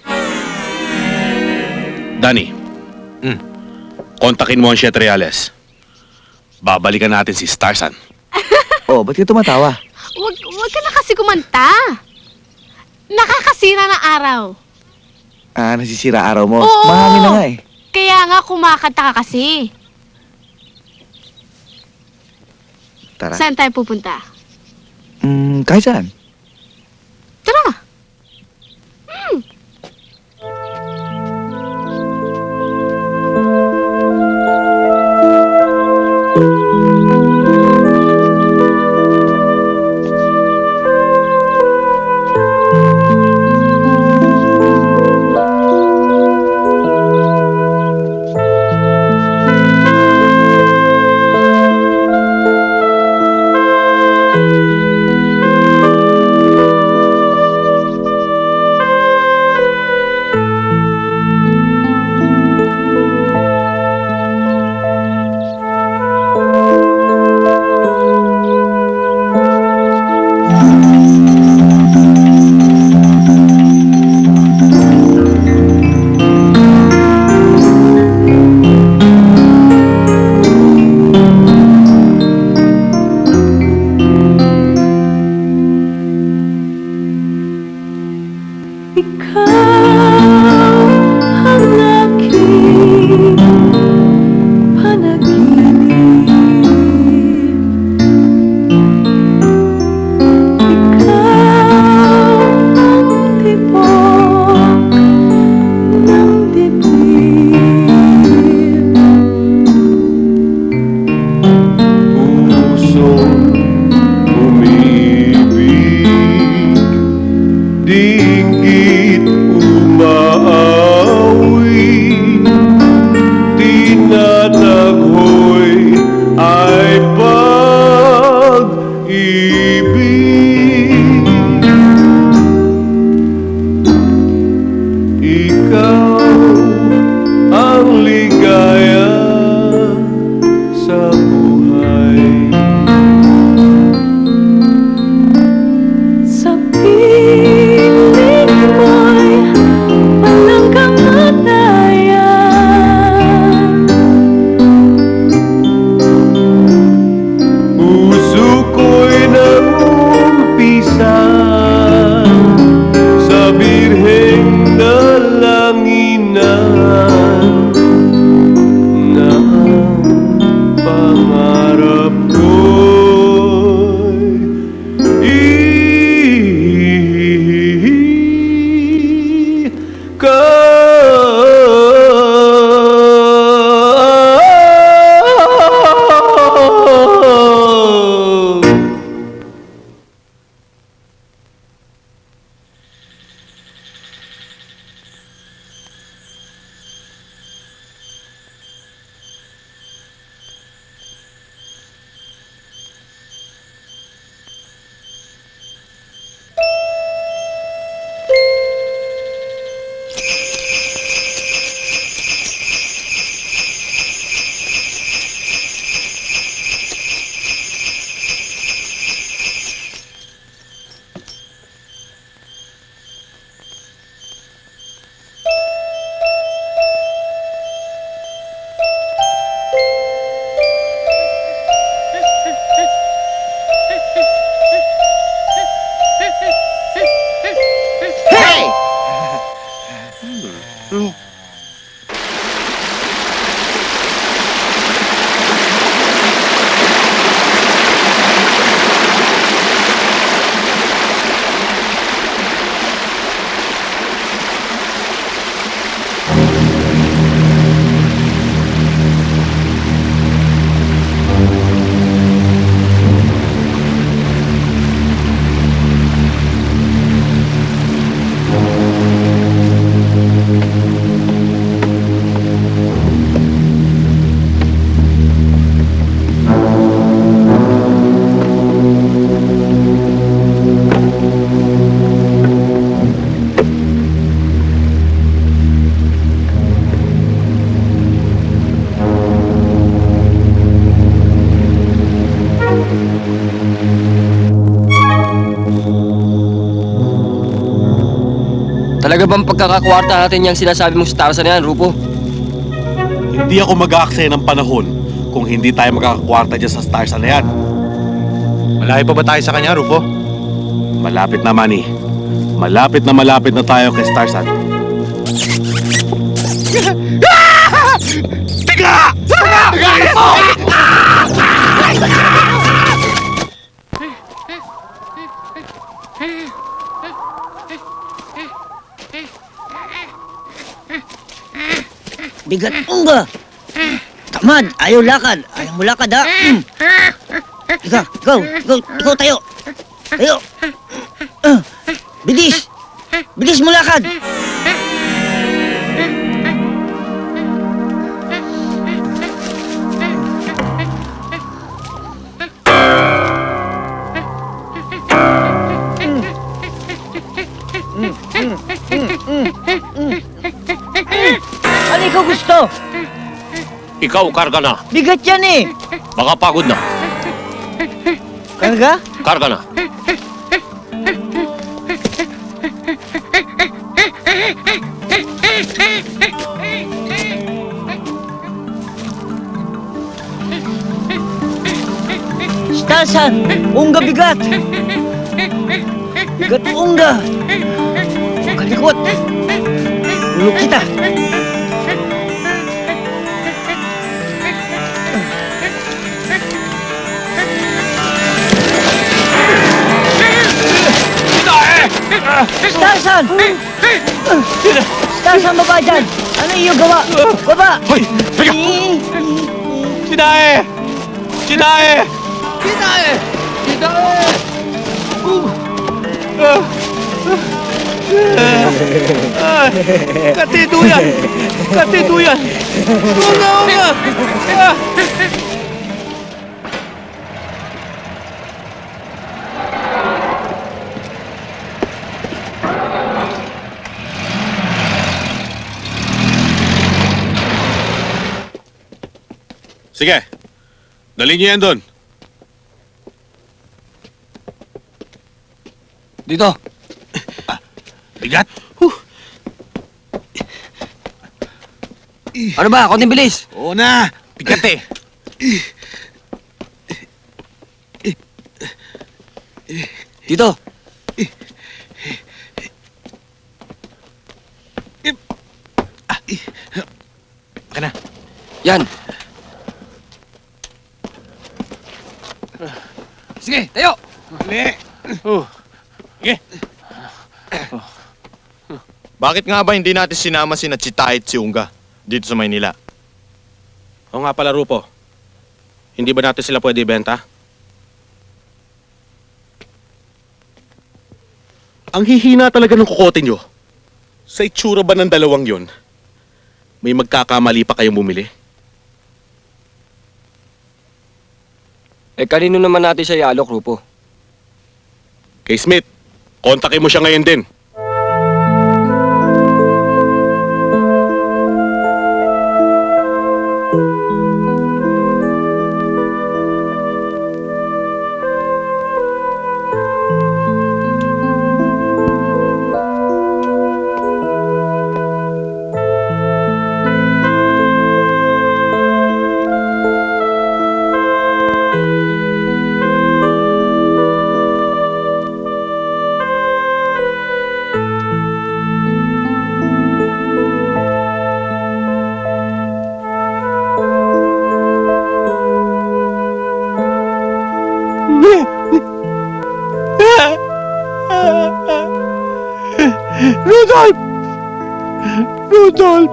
[SPEAKER 10] Danny, kontakin mo ang Siete Reales. Babalikan natin si Starsan.
[SPEAKER 12] Oh, ba't ka tumatawa?
[SPEAKER 14] Huwag ka na kasi kumanta. Nakakasira ng araw.
[SPEAKER 12] Ah, nasisira araw mo.
[SPEAKER 14] Oo.
[SPEAKER 12] Mahangin na nga eh.
[SPEAKER 14] Kaya nga kumakanta ka kasi.
[SPEAKER 12] Tara.
[SPEAKER 14] Saan tayo pupunta?
[SPEAKER 12] Kahit saan.
[SPEAKER 14] Tara!
[SPEAKER 7] Dinggit
[SPEAKER 13] Talaga bang pagkakakwarta natin yung sinasabi mong si Tarzan na yan, Rupo?
[SPEAKER 10] Hindi ako mag-aaksaya ng panahon kung hindi tayo magkakakwarta dyan sa Starsan na yan.
[SPEAKER 2] Malayo pa ba tayo sa kanya, Rufo?
[SPEAKER 10] Malapit na, Manny. Malapit na tayo kay Starsan.
[SPEAKER 2] Tiga!
[SPEAKER 1] Bigat unga! Tamad! Ayaw lakad! Ayaw mo lakad, ha? Ikaw tayo! Tayo! Bilis! Bilis mo lakad! Ano ikaw gusto?
[SPEAKER 5] Ikaw, karga na.
[SPEAKER 1] Bigat yan eh!
[SPEAKER 5] Baka pagod na.
[SPEAKER 1] Karga?
[SPEAKER 5] Karga na.
[SPEAKER 1] Starsan! Unga bigat! Bigat unga! Kalikot! Ulog kita! Starsan! Starsan, baba dyan! Ano iyong gawa? Baba!
[SPEAKER 2] Hoy! Teka! Sinae! Sinae!
[SPEAKER 1] Sinae!
[SPEAKER 2] Katiduyan! Katiduyan! Unga!
[SPEAKER 10] Sige, dalhin niyo yan doon.
[SPEAKER 13] Dito.
[SPEAKER 2] Bigat!
[SPEAKER 13] Ano ba? Konting bilis.
[SPEAKER 2] Oo na! Bigat eh!
[SPEAKER 13] Dito.
[SPEAKER 2] Baka na.
[SPEAKER 13] Yan. Sige, tayo.
[SPEAKER 2] Sige! Bakit nga ba hindi natin sinama si Chita at si Unga dito sa Maynila?
[SPEAKER 10] Oo nga pala, Rupo. Hindi ba natin sila pwede ibenta? Ang hihina talaga ng kukote nyo. Sa itsura ba ng dalawang yon, may magkakamali pa kayong bumili?
[SPEAKER 13] Eh, kanino naman natin siya ialok, Rupo?
[SPEAKER 10] Kay Smith, kontakin mo siya ngayon din.
[SPEAKER 2] Rudolph! Rudolph!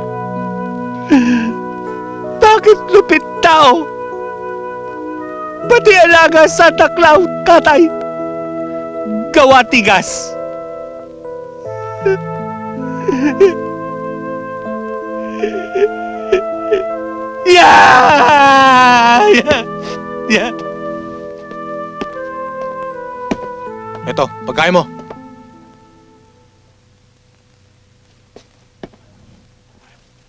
[SPEAKER 2] Bakit lupit tao? Pati alaga Santa Claus, katay! Gawa tigas! Yeah! Ito, pagkain mo.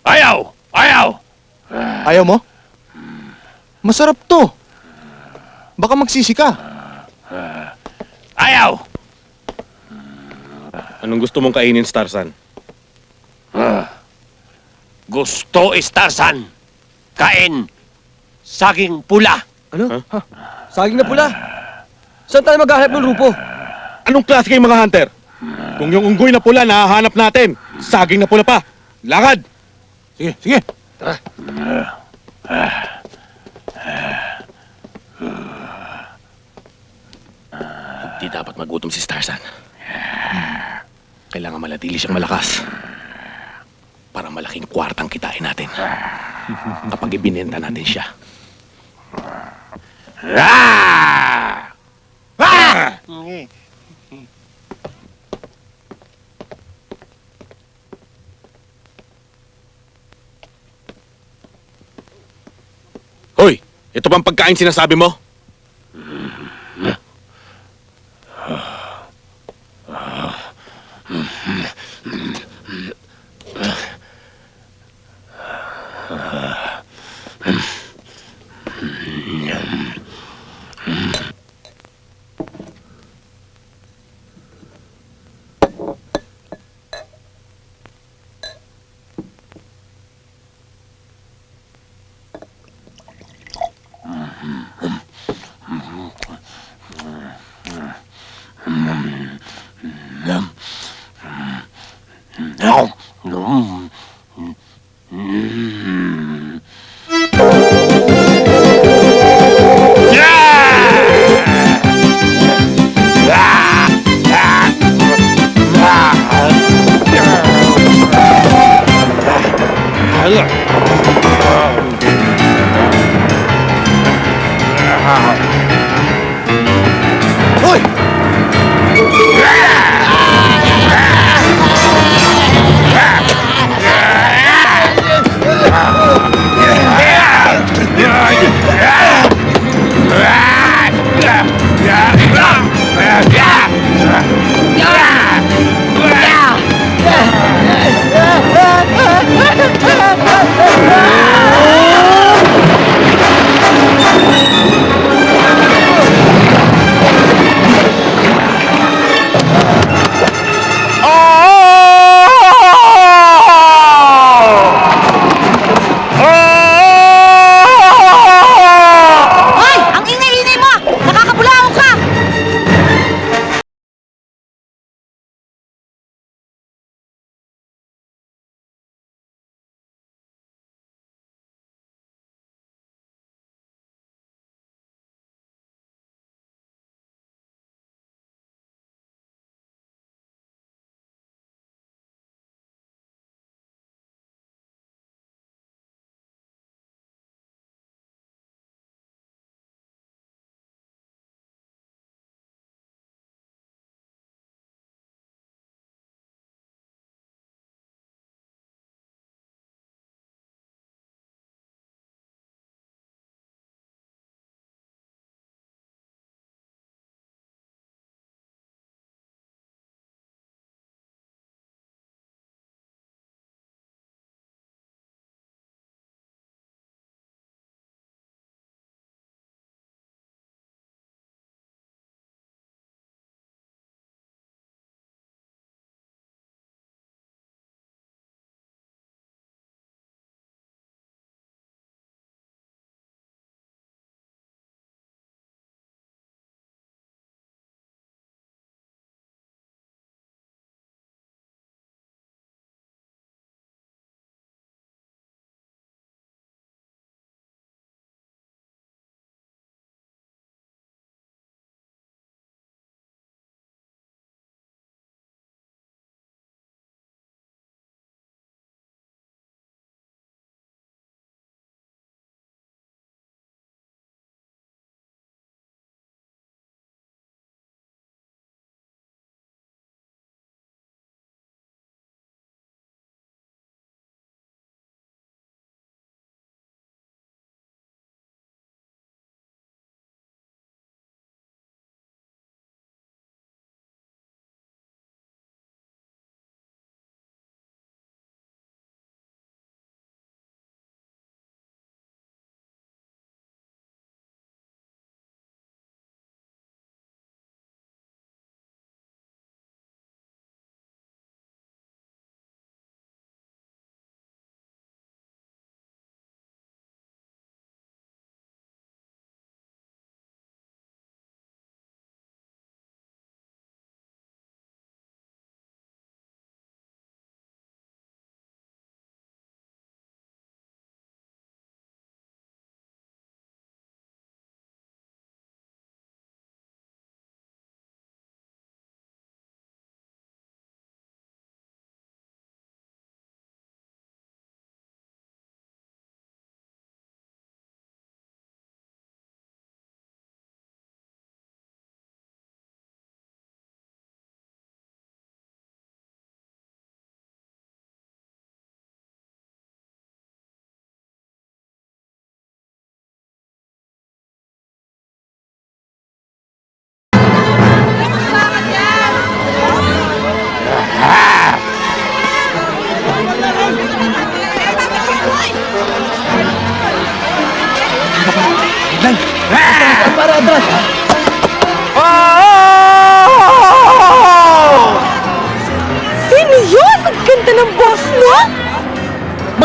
[SPEAKER 5] Ayaw! Ayaw!
[SPEAKER 2] Ayaw mo? Masarap to. Baka magsisi ka.
[SPEAKER 5] Ayaw!
[SPEAKER 10] Anong gusto mong kainin, Starsan?
[SPEAKER 5] Gusto, Starsan. Kain. Saging pula.
[SPEAKER 13] Ano? Saging na pula? Saan tayo maghahanap ng rupo?
[SPEAKER 10] Anong klase kayong mga hunter? Kung yung unggoy na pula nahahanap natin, saging na pula pa. Lakad! Sige, sige. Tara. Hindi dapat magutom si Starsan. Kailangan malatili siyang malakas para malaking kwartang kitain natin kapag ibinenta natin siya. Hoy! Ito bang pagkain sinasabi mo?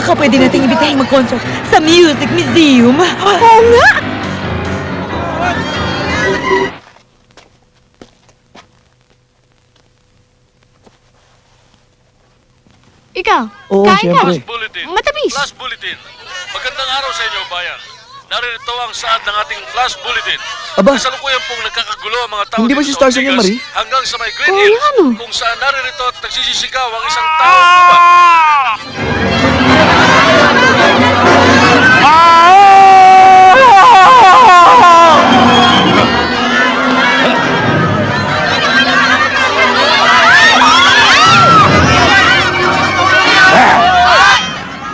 [SPEAKER 6] Baka pwede nating ibitahin mag-concert sa Music Museum. Oo nga!
[SPEAKER 14] Ikaw,
[SPEAKER 1] Oo,
[SPEAKER 14] kain ka.
[SPEAKER 1] siyempre.
[SPEAKER 14] Matamis.
[SPEAKER 15] Flash Bulletin. Magandang araw sa inyo, bayan. Naririto ang saad ng ating Flash Bulletin.
[SPEAKER 12] Aba.
[SPEAKER 15] Kasalukuyan pong nagkakagulo ang mga tao
[SPEAKER 12] Hindi ba
[SPEAKER 15] dito
[SPEAKER 12] si
[SPEAKER 15] sa
[SPEAKER 12] Starson yan,
[SPEAKER 15] Ortigas
[SPEAKER 12] Marie?
[SPEAKER 15] hanggang sa may Green
[SPEAKER 14] Oo,
[SPEAKER 15] Hills,
[SPEAKER 14] yan, oh.
[SPEAKER 15] kung saan naririto at nagsisisigaw ang isang taong gubat.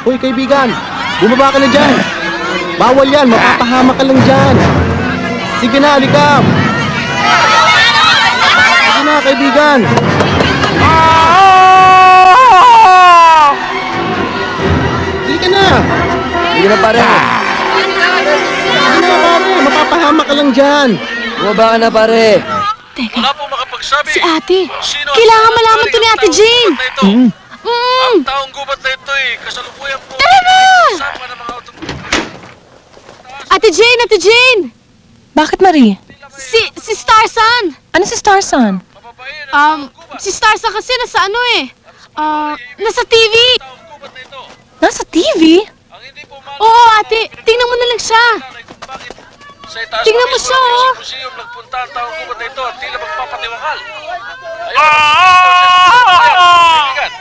[SPEAKER 7] Hoy, kaibigan! Bumaba ka na dyan! Bawal yan! Mapapahama ka lang dyan! Sige na, halika! Sige na, kaibigan! Sige na! Sige na, pare! Sige na, pare! Mapapahama ka lang dyan! Bumaba ka na, pare!
[SPEAKER 15] Wala pong makapagsabi.
[SPEAKER 14] Si ate.
[SPEAKER 15] Sino ang
[SPEAKER 14] Kailangan malaman
[SPEAKER 15] galing
[SPEAKER 14] to ni
[SPEAKER 15] ang
[SPEAKER 14] Ate
[SPEAKER 15] taong
[SPEAKER 14] Jane.
[SPEAKER 15] gubat na ito? Ang taong gubat na ito kasalukuyan po.
[SPEAKER 14] Tara na!
[SPEAKER 15] Kasama ng mga
[SPEAKER 14] Ate Jane, Ate Jane!
[SPEAKER 8] Bakit, Marie?
[SPEAKER 14] Si Starson!
[SPEAKER 8] Ano si Starson?
[SPEAKER 14] Si Starson kasi nasa ano nasa TV!
[SPEAKER 8] Nasa TV?
[SPEAKER 14] Oo, ate! Tingnan mo na lang siya!
[SPEAKER 15] Sa itaas
[SPEAKER 14] Tingnan mo
[SPEAKER 15] mismo
[SPEAKER 14] siya,
[SPEAKER 15] ng
[SPEAKER 14] oh.
[SPEAKER 15] isang museum nagpunta ang taong gubat na ito at tila magpapatiwakal.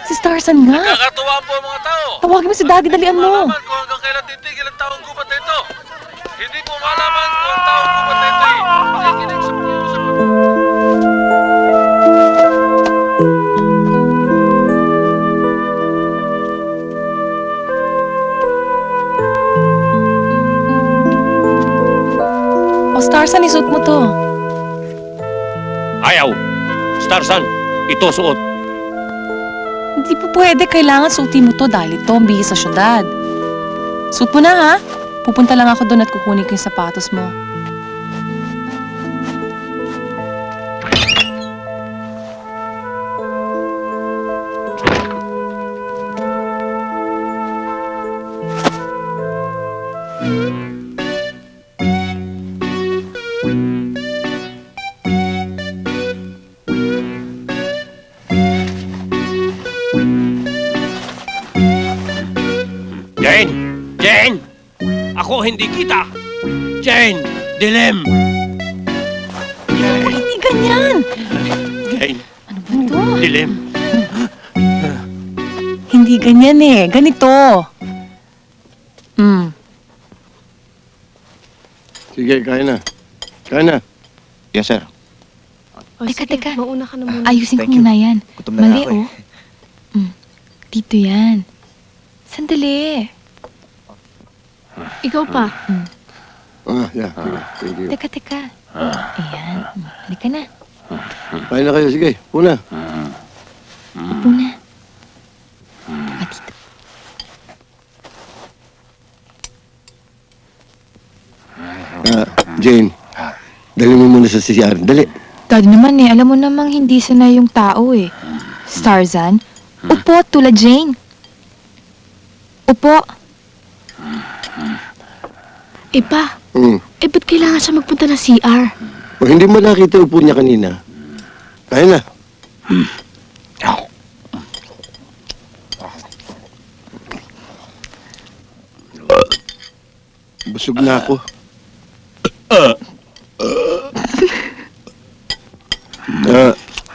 [SPEAKER 8] Si Starson nga.
[SPEAKER 15] Nakakatuwa po ang mga tao.
[SPEAKER 8] Tawagin mo si Daddy, dalian mo.
[SPEAKER 15] Malaman kung hanggang kailan titigil ang taong gubat na ito. Hindi po malaman kung ang taong gubat na ito makikinig sa pakiusap.
[SPEAKER 8] O Starson, isuot mo to.
[SPEAKER 5] Ayaw. Starson, ito suot.
[SPEAKER 8] Hindi po pwede. Kailangan suotin mo to dahil ito ang bihis sa syudad. Suot mo na, ha? Pupunta lang ako doon at kukunin ko yung sapatos mo.
[SPEAKER 5] Jane! Jane! Ako hindi kita! Jane! Dilim!
[SPEAKER 8] Hindi ganyan!
[SPEAKER 5] Jane!
[SPEAKER 8] Ano ba ito?
[SPEAKER 5] Dilim!
[SPEAKER 8] Hindi ganyan eh. Ganito.
[SPEAKER 7] Sige, kain na. Kain na.
[SPEAKER 2] Yes, sir.
[SPEAKER 14] Teka. Mauna ka na muna.
[SPEAKER 6] Ayusin ko
[SPEAKER 12] Thank you.
[SPEAKER 6] muna yan.
[SPEAKER 12] Gutom na
[SPEAKER 6] Mali,
[SPEAKER 12] ako eh.
[SPEAKER 6] Dito yan. Sandali.
[SPEAKER 14] Ikaw pa.
[SPEAKER 7] Yeah. Thank you.
[SPEAKER 6] Teka. Ayan. Halika na.
[SPEAKER 7] Kain na kayo, sige. Una.
[SPEAKER 6] Upo na. Dito.
[SPEAKER 7] Jane. Dali mo muna sa CR. Dali.
[SPEAKER 6] Daddy naman alam mo namang hindi sanay yung tao eh. Starzan, upo tulad Jane. Upo.
[SPEAKER 14] Pa,
[SPEAKER 7] Hmm.
[SPEAKER 14] ba't kailangan siya magpunta ng CR?
[SPEAKER 7] O hindi mo nakita upo niya kanina. Kain na. Busog na ako.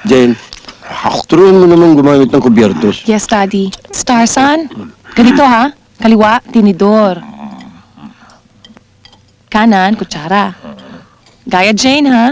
[SPEAKER 7] Jane, turuan mo naman gumamit ng kubyertos.
[SPEAKER 8] Yes, Daddy. Starson, ganito ha. Kaliwa, tinidor. Kanan, kutsara. Gaya Jane, ha?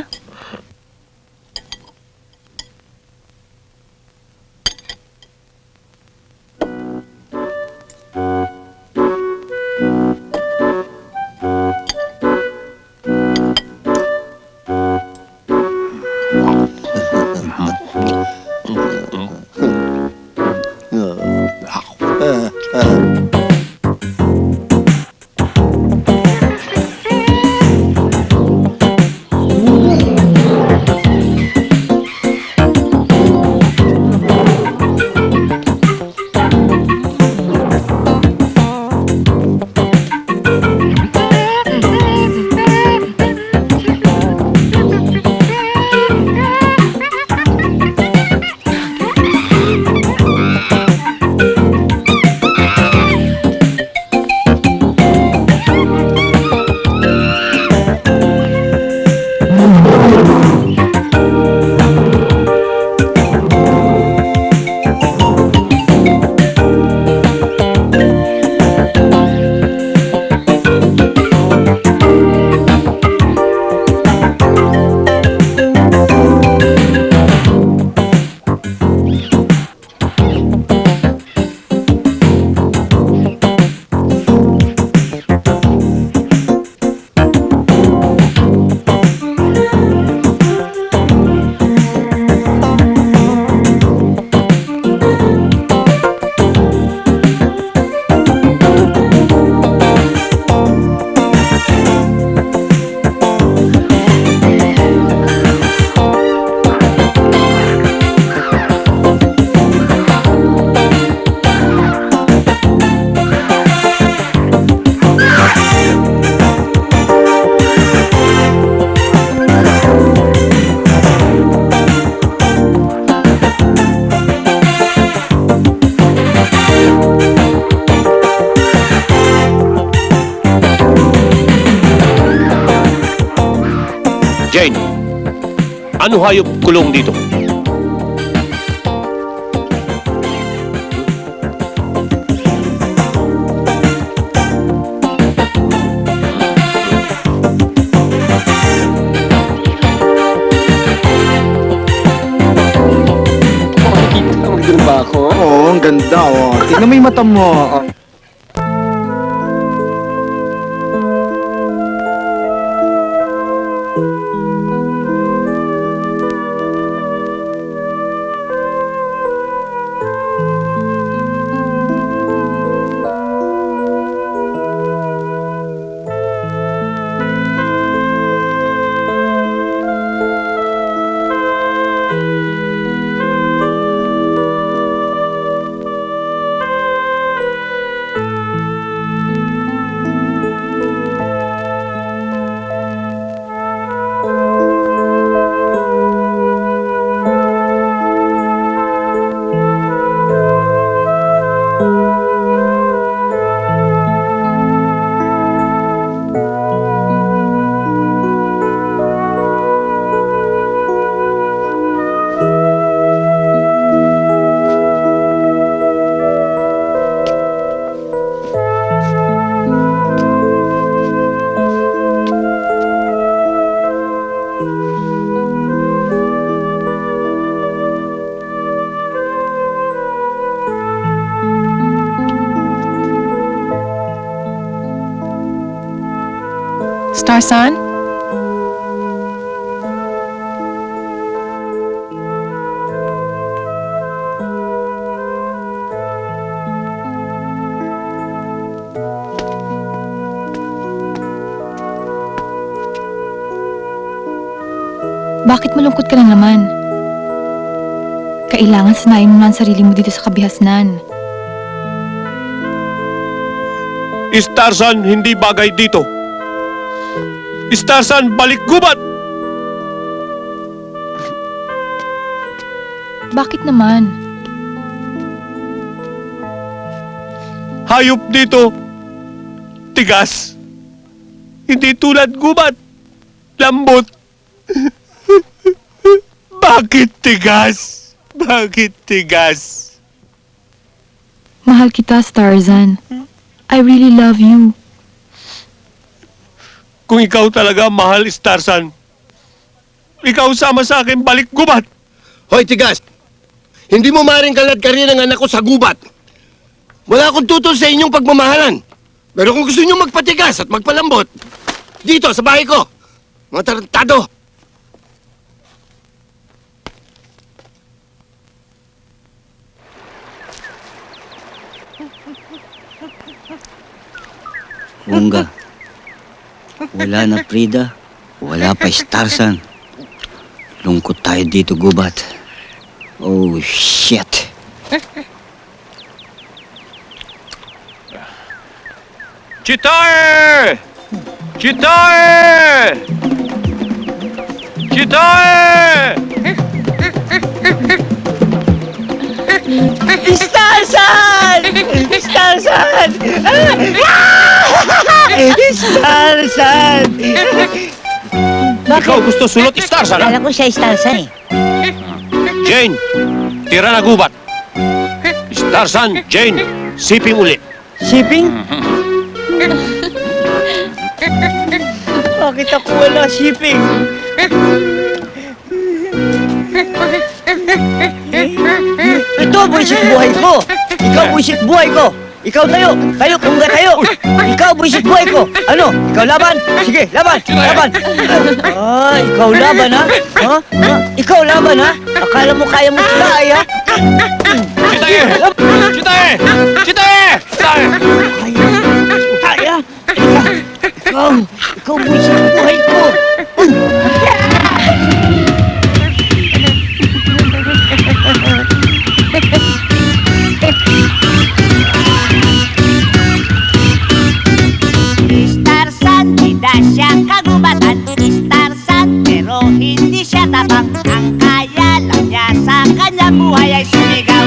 [SPEAKER 5] Jane, ano hayop kulong dito?
[SPEAKER 13] Maganda ba ako?
[SPEAKER 12] Oo, ang ganda. Oh. Tingnan mo yung mata mo. Oh.
[SPEAKER 8] Starsan?
[SPEAKER 14] Bakit malungkot ka na naman? Kailangan sanayin mo na ang sarili mo dito sa kabihasnan.
[SPEAKER 5] Starsan, hindi bagay dito. Starsan, balik gubat!
[SPEAKER 14] Bakit naman?
[SPEAKER 5] Hayop dito. Tigas. Hindi tulad gubat. Lambot. Bakit tigas? Bakit tigas?
[SPEAKER 14] Mahal kita, Starzan. I really love you.
[SPEAKER 5] Kung ikaw talaga mahal, Starsan, ikaw sama sa akin balik gubat.
[SPEAKER 7] Hoy, Tigas! Hindi mo maaaring kalad ka rin ang anak ko sa gubat. Wala akong tutol sa inyong pagmamahalan. Pero kung gusto niyo magpatigas at magpalambot, dito sa bahay ko, mga tarantado!
[SPEAKER 1] Bunga. Wala na Frida. Wala pa Starsan. Lungkot tayo dito, gubat. Oh, shit.
[SPEAKER 5] Chitae! Chitae! Chitae!
[SPEAKER 1] Starsan! Starsan! Starsan!
[SPEAKER 5] Ikaw gusto sulot Starsan, ha?
[SPEAKER 1] Alam ko siya Starsan eh.
[SPEAKER 5] Jane, tira na gubat. Starsan, Jane, siping uli.
[SPEAKER 1] Shipping? Bakit ako wala shipping? Ito, buwisit buhay ko! Ikaw, buwisit buhay ko! Ikaw tayo! Tayo, kumga tayo! Ikaw, buwisit buhay ko! Ano? Ikaw laban? Sige, laban! Laban! Ah, ikaw laban, ha? Ha? Ha? Ikaw laban, ha? Akala mo kaya mo sila, ay, ha?
[SPEAKER 5] Chitae! Chitae! Chitae! Chitae!
[SPEAKER 1] Kaya! Ikaw buwisit buhay ko!
[SPEAKER 11] Starsan, tidak siya kagubatan. Starsan, pero hindi siya tabang. Ang kaya lang niya sa kanyang buhay ay sumigaw.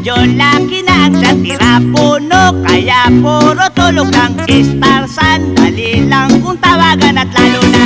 [SPEAKER 11] Medyo laki na ang tira puno, kaya puro tulog lang Starsan. Dali lang kung tawagan at lalo na